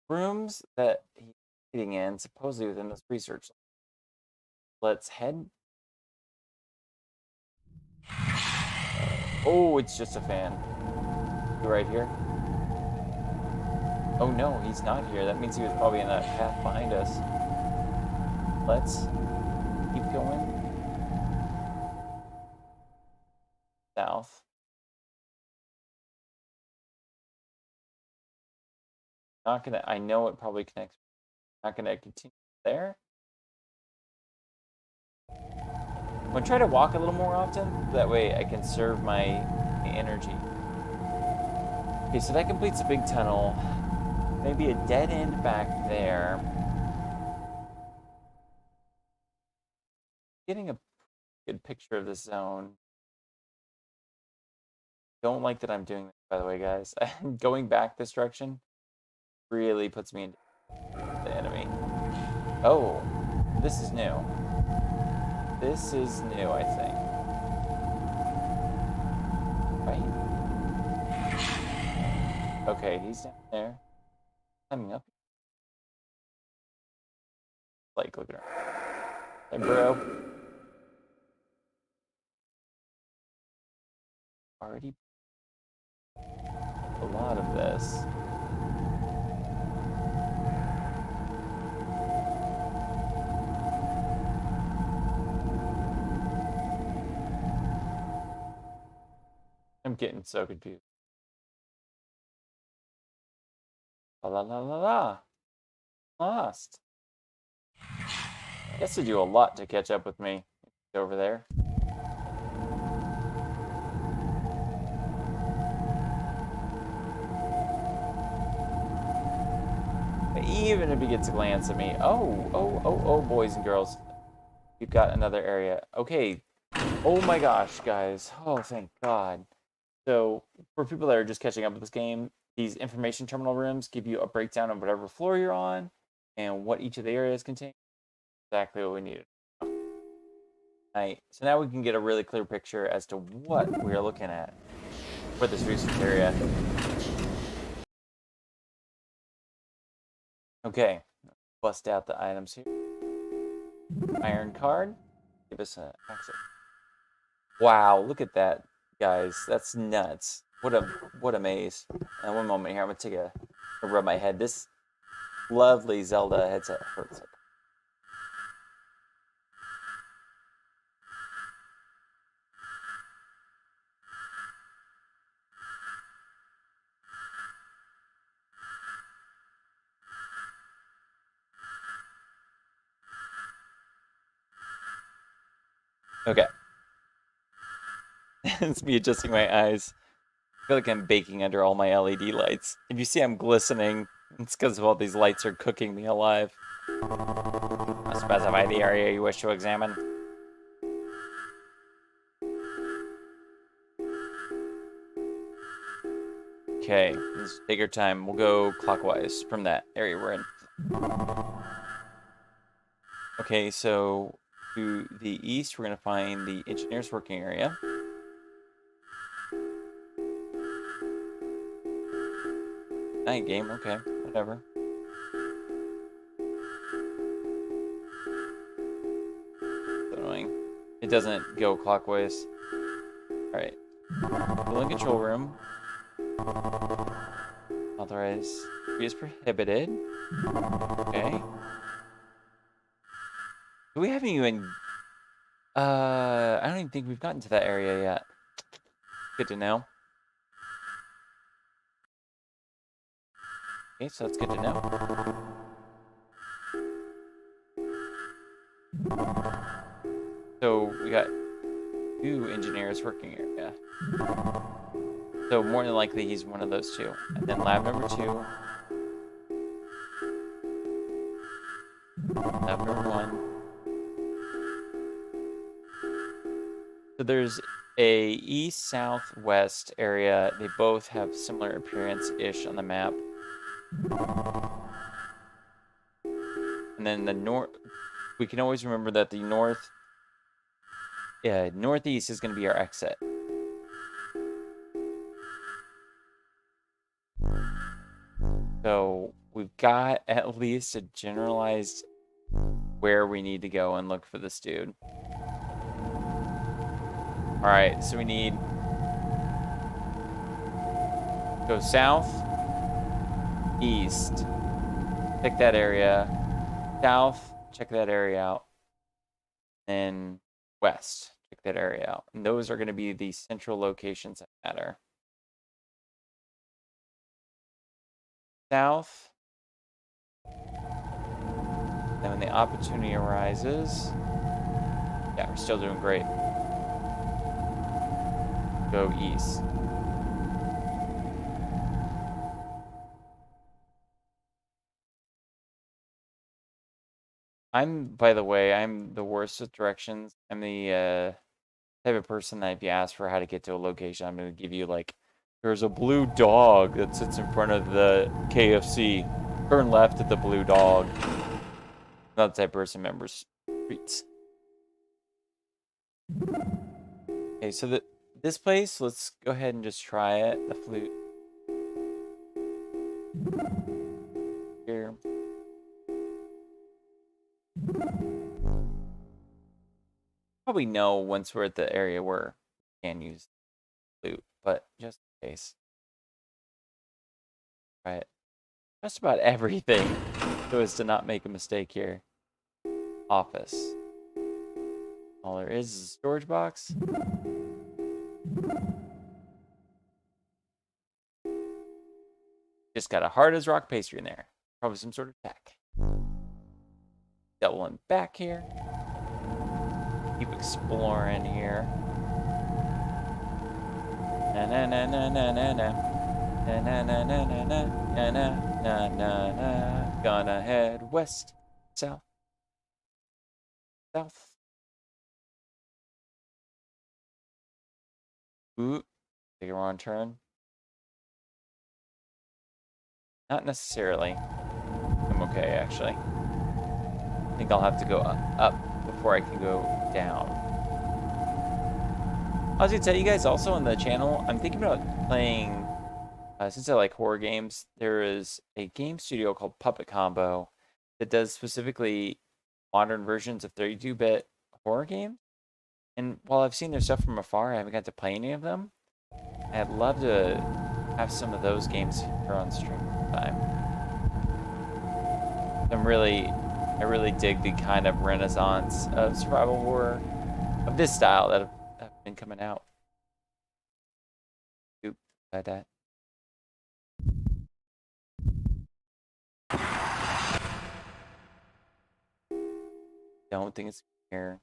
Rooms that he's eating in, supposedly within this research. Let's head. Oh, it's just a fan. You right here? Oh no, he's not here. That means he was probably in that path behind us. Let's keep going. South. Not gonna, I know it probably connects. Not gonna continue there. I'm gonna try to walk a little more often. That way I can serve my energy. Okay, so that completes a big tunnel. Maybe a dead end back there. Getting a good picture of this zone. Don't like that I'm doing this, by the way, guys. Going back this direction really puts me into the enemy. Oh, this is new. This is new, I think. Right? Okay, he's down there. Climbing up. Like, look at her. Hey, bro. Already a lot of this. I'm getting so confused. La la la la la. Lost. Guess they do a lot to catch up with me over there. But even if he gets a glance at me, oh, boys and girls, you've got another area. Okay. Oh my gosh, guys. Oh, thank God. So for people that are just catching up with this game, these information terminal rooms give you a breakdown of whatever floor you're on and what each of the areas contain. Exactly what we needed. Right. So now we can get a really clear picture as to what we are looking at for this research area. Okay, bust out the items here. Iron card, give us an exit. Wow, look at that, guys. That's nuts. What a maze. And one moment here, I'm gonna take a rub my head. This lovely Zelda headset hurts. Okay. It's me adjusting my eyes. I feel like I'm baking under all my LED lights. If you see I'm glistening, it's because of all these lights are cooking me alive. Specify the area you wish to examine. Okay, let's take our time. We'll go clockwise from that area we're in. Okay, so to the east, we're going to find the engineer's working area. Night game, okay, whatever. That's annoying. It doesn't go clockwise. Alright. Building control room. Authorized. Is prohibited. Okay. We haven't even... I don't even think we've gotten to that area yet. Good to know. Okay, so that's good to know. So we got 2 engineers working area. So more than likely he's one of those 2. And then lab number 2. Lab number 1. So there's a east, south, west area. They both have similar appearance-ish on the map. And then the north, we can always remember that the northeast is going to be our exit. So we've got at least a generalized where we need to go and look for this dude. All right, so we need go south, east, check that area, south, check that area out, and west, check that area out. And those are going to be the central locations that matter. South, and when the opportunity arises, yeah, we're still doing great. Go east. By the way, I'm the worst with directions. I'm the type of person that if you ask for how to get to a location, I'm going to give you like, there's a blue dog that sits in front of the KFC. Turn left at the blue dog. Not the type of person remembers streets. Okay, so this place, let's go ahead and just try it. The flute. Here. Probably know once we're at the area where we can use flute, but just in case. Right. Just about everything so as to not make a mistake here. Office. All there is a storage box. Just got a hard as rock pastry in there. Probably some sort of tech. Doubling back here. Keep exploring here. Na na na na na na na. Na na na na na na na na na na. Gonna head west, south, south. Ooh, take a wrong turn. Not necessarily. I'm okay, actually. I think I'll have to go up before I can go down. I was gonna tell you guys also on the channel, I'm thinking about playing, since I like horror games, there is a game studio called Puppet Combo that does specifically modern versions of 32-bit horror games. And while I've seen their stuff from afar, I haven't got to play any of them. I'd love to have some of those games here on stream sometime. I really dig the kind of renaissance of survival horror of this style that have been coming out. Oop, like that. Don't think it's here.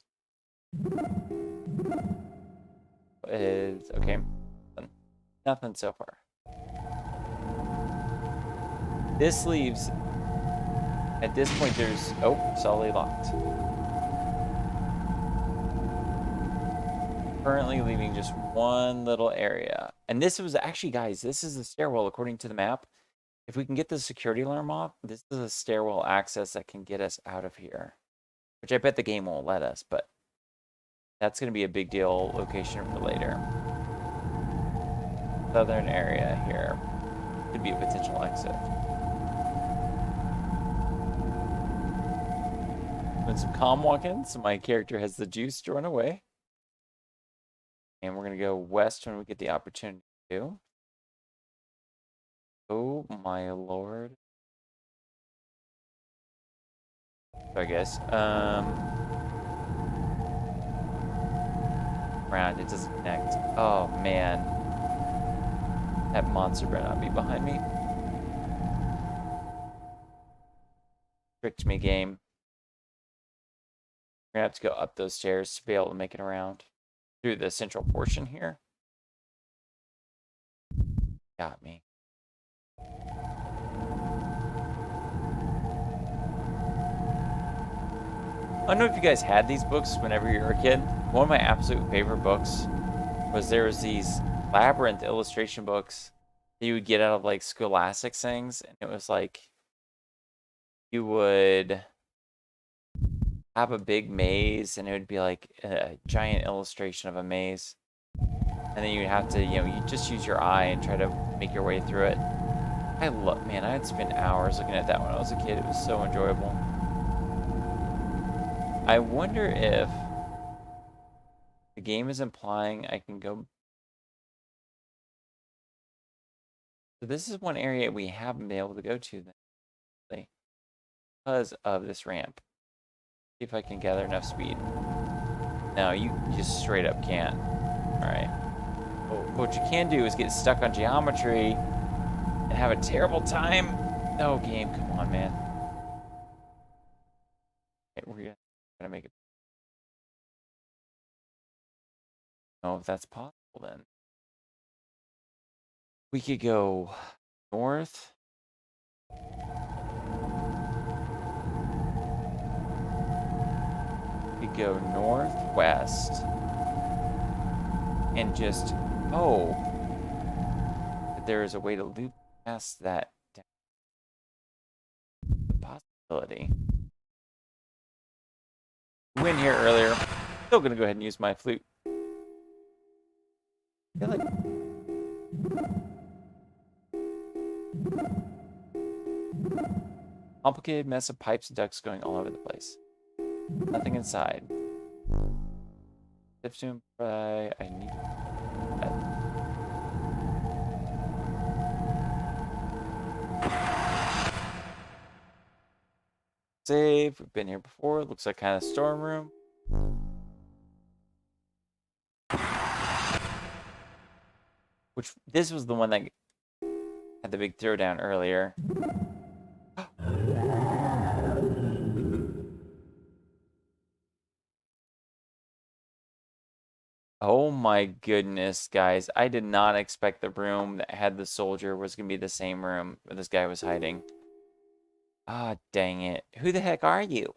It's okay. Nothing so far. This leaves, at this point there's, oh, solidly locked. Currently leaving just one little area. And this was actually, guys, this is the stairwell according to the map. If we can get the security alarm off, this is a stairwell access that can get us out of here. Which I bet the game won't let us, but that's going to be a big deal location for later. Southern area here could be a potential exit. Doing some calm walking, so my character has the juice to run away. And we're going to go west when we get the opportunity to. Oh my lord. Sorry guys. Round, it doesn't connect. Oh man. That monster better not be behind me. Tricked me, game. We're gonna have to go up those stairs to be able to make it around through the central portion here. Got me. I don't know if you guys had these books whenever you were a kid. One of my absolute favorite books was there was these Labyrinth illustration books that you would get out of like Scholastic things, and it was like you would have a big maze and it would be like a giant illustration of a maze, and then you'd have to, you know, you just use your eye and try to make your way through it. I love, man, I'd spend hours looking at that when I was a kid. It was so enjoyable. I wonder if the game is implying I can go. So this is one area we haven't been able to go to then, because of this ramp. See if I can gather enough speed. No, you just straight up can't. Alright. Well, what you can do is get stuck on geometry and have a terrible time. No, game, come on, man. Okay, we're gonna make it. Oh, if that's possible then. We could go north. We could go northwest. And just, oh, there is a way to loop past that down. The possibility. We went here earlier. Still gonna go ahead and use my flute. I feel like complicated mess of pipes and ducts going all over the place. Nothing inside. If soon, I need. Save. We've been here before. Looks like kind of storm room. Which this was the one that had the big throwdown earlier. Oh my goodness, guys. I did not expect the room that had the soldier was going to be the same room where this guy was hiding. Ah, dang it. Who the heck are you?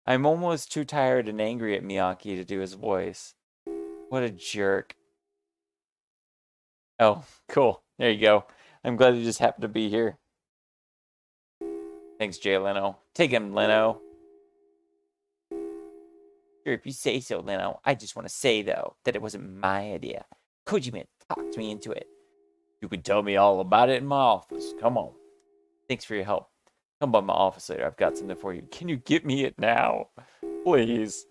I'm almost too tired and angry at Miyake to do his voice. What a jerk. Oh, cool. There you go. I'm glad you just happened to be here. Thanks, Jay Leno. Take him, Leno. Sure, if you say so, Leno. I just want to say, though, that it wasn't my idea. Kojima talked me into it. You can tell me all about it in my office. Come on. Thanks for your help. Come by my office later. I've got something for you. Can you get me it now? Please.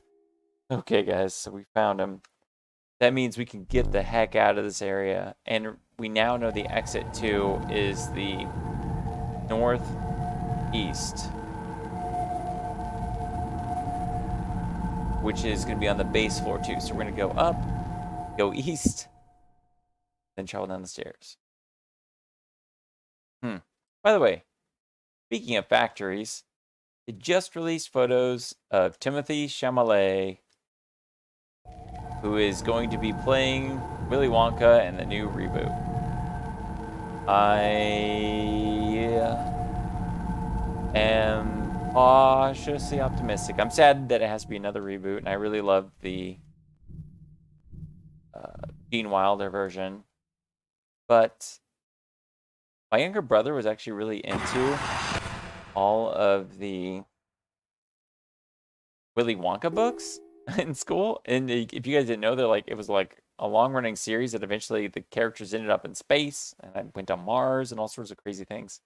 Okay, guys, so we found him. That means we can get the heck out of this area. And we now know the exit to is the northeast, which is going to be on the base floor too. So we're going to go up, go east, then travel down the stairs. By the way, speaking of factories, they just released photos of Timothée Chalamet, who is going to be playing Willy Wonka in the new reboot. I am cautiously optimistic. I'm sad that it has to be another reboot, and I really love the Gene Wilder version. But my younger brother was actually really into all of the Willy Wonka books in school. And if you guys didn't know, it was like a long-running series that eventually the characters ended up in space and I went on Mars and all sorts of crazy things.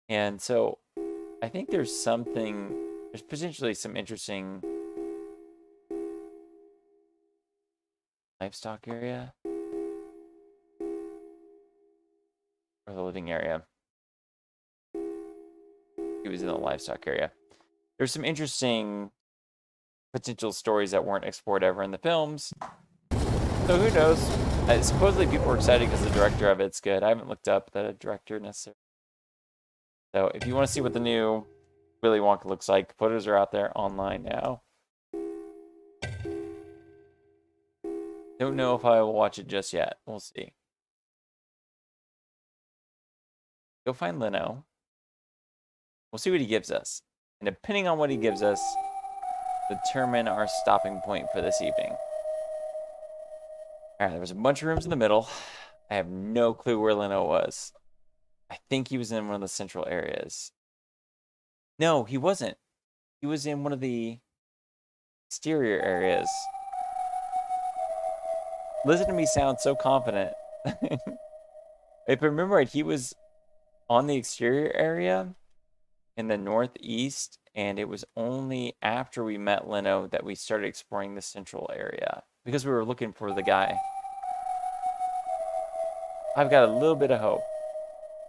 And so I think there's potentially some interesting livestock area. Or the living area. He was in the livestock area. There's some interesting potential stories that weren't explored ever in the films. So who knows? Supposedly people are excited because the director of it's good. I haven't looked up the director necessarily. So if you want to see what the new Willy Wonka looks like, photos are out there online now. Don't know if I will watch it just yet. We'll see. Go find Leno. We'll see what he gives us. And depending on what he gives us, determine our stopping point for this evening. Alright, there was a bunch of rooms in the middle. I have no clue where Leno was. I think he was in one of the central areas. No, he wasn't. He was in one of the exterior areas. Listen to me sound so confident. If I remember right, he was on the exterior area in the northeast, and it was only after we met Leno that we started exploring the central area because we were looking for the guy. I've got a little bit of hope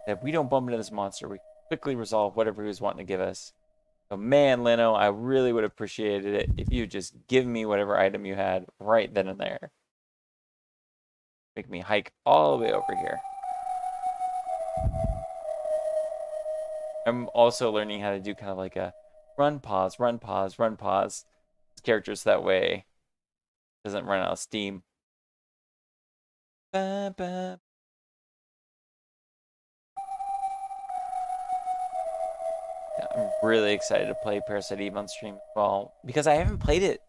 that if we don't bump into this monster, we quickly resolve whatever he was wanting to give us. So man, Leno, I really would have appreciated it if you just give me whatever item you had right then and there. Make me hike all the way over here. I'm also learning how to do kind of like a run, pause, run, pause, run, pause. Characters that way it doesn't run out of steam. Ba, ba. Yeah, I'm really excited to play Parasite Eve on stream as well because I haven't played it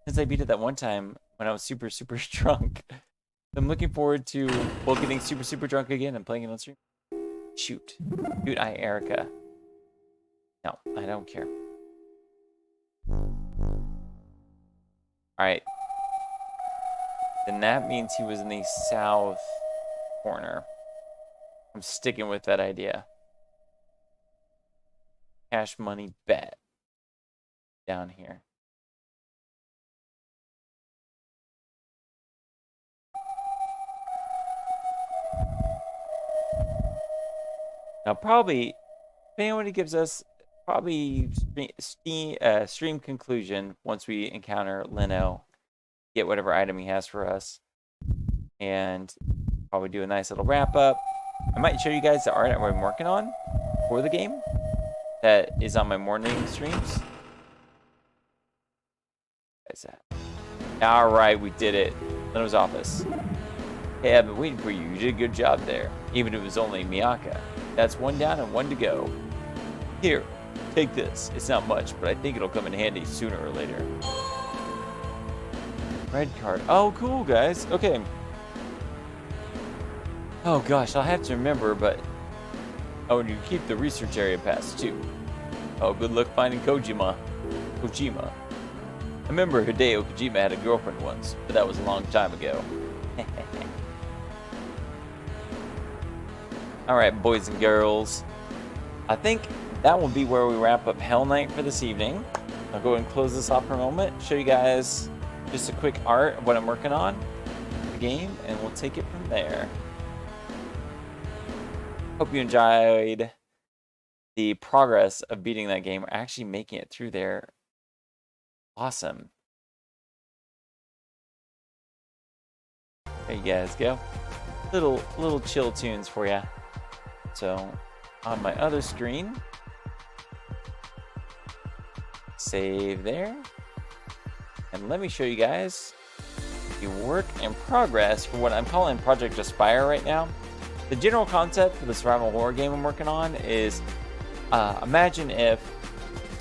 since I beat it that one time when I was super, super drunk. I'm looking forward to getting super, super drunk again and playing it on stream. Shoot, Erica. No, I don't care. Alright. Then that means he was in the south corner. I'm sticking with that idea. Cash money bet. Down here. Now probably, depending on what he gives us, probably stream conclusion once we encounter Leno, get whatever item he has for us, and probably do a nice little wrap up, I might show you guys the art I'm working on for the game that is on my morning streams. Where's that? All right, we did it. Leno's office. Hey, I've been waiting for you. You did a good job there, even if it was only Miyaka. That's one down and one to go. Here, take this. It's not much, but I think it'll come in handy sooner or later. Red card. Oh, cool, guys. Okay. Oh, gosh, I'll have to remember, but... Oh, and you keep the research area pass, too. Oh, good luck finding Kojima. I remember Hideo Kojima had a girlfriend once, but that was a long time ago. Alright, boys and girls. I think that will be where we wrap up Hellnight for this evening. I'll go and close this off for a moment, show you guys just a quick art of what I'm working on for the game, and we'll take it from there. Hope you enjoyed the progress of beating that game, or actually making it through there. Awesome. There you guys go. Little chill tunes for you. So, on my other screen, save there. And let me show you guys the work in progress for what I'm calling Project Aspire right now. The general concept for the survival horror game I'm working on is, imagine if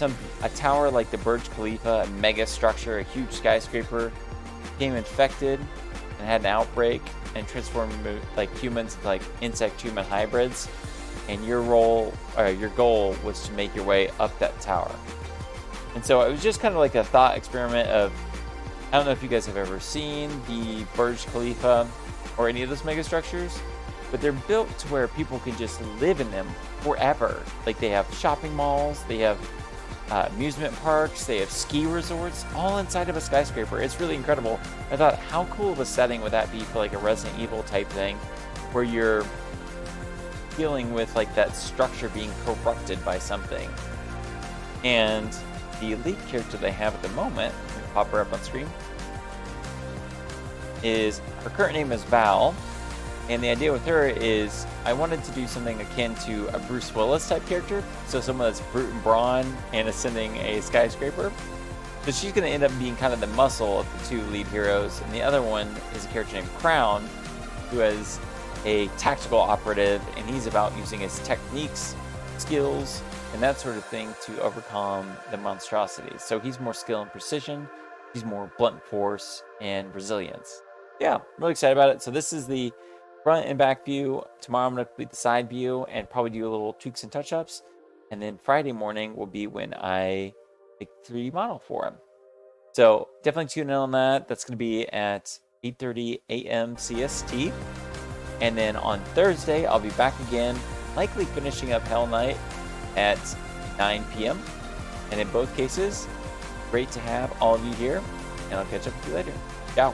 a tower like the Burj Khalifa, a mega structure, a huge skyscraper, became infected and had an outbreak and transformed like humans into like insect-human hybrids, and your goal was to make your way up that tower. And so it was just kind of like a thought experiment of, I don't know if you guys have ever seen the Burj Khalifa or any of those mega structures, but they're built to where people can just live in them forever. Like they have shopping malls, they have amusement parks, they have ski resorts, all inside of a skyscraper. It's really incredible. I thought, how cool of a setting would that be for like a Resident Evil type thing, where you're dealing with like that structure being corrupted by something. And the lead character they have at the moment, I'm gonna pop her up on screen, is, her current name is Val. And the idea with her is, I wanted to do something akin to a Bruce Willis type character. So someone that's brute and brawn and ascending a skyscraper. So she's going to end up being kind of the muscle of the two lead heroes. And the other one is a character named Crown, who is a tactical operative. And he's about using his techniques, skills, and that sort of thing to overcome the monstrosities. So he's more skill and precision. He's more blunt force and resilience. Yeah, I'm really excited about it. So this is the front and back view. Tomorrow I'm going to complete the side view and probably do a little tweaks and touch-ups. And then Friday morning will be when I make 3D model for him. So definitely tune in on that. That's going to be at 8:30 a.m. CST. And then on Thursday, I'll be back again, likely finishing up Hellnight at 9 p.m. And in both cases, great to have all of you here. And I'll catch up with you later. Ciao.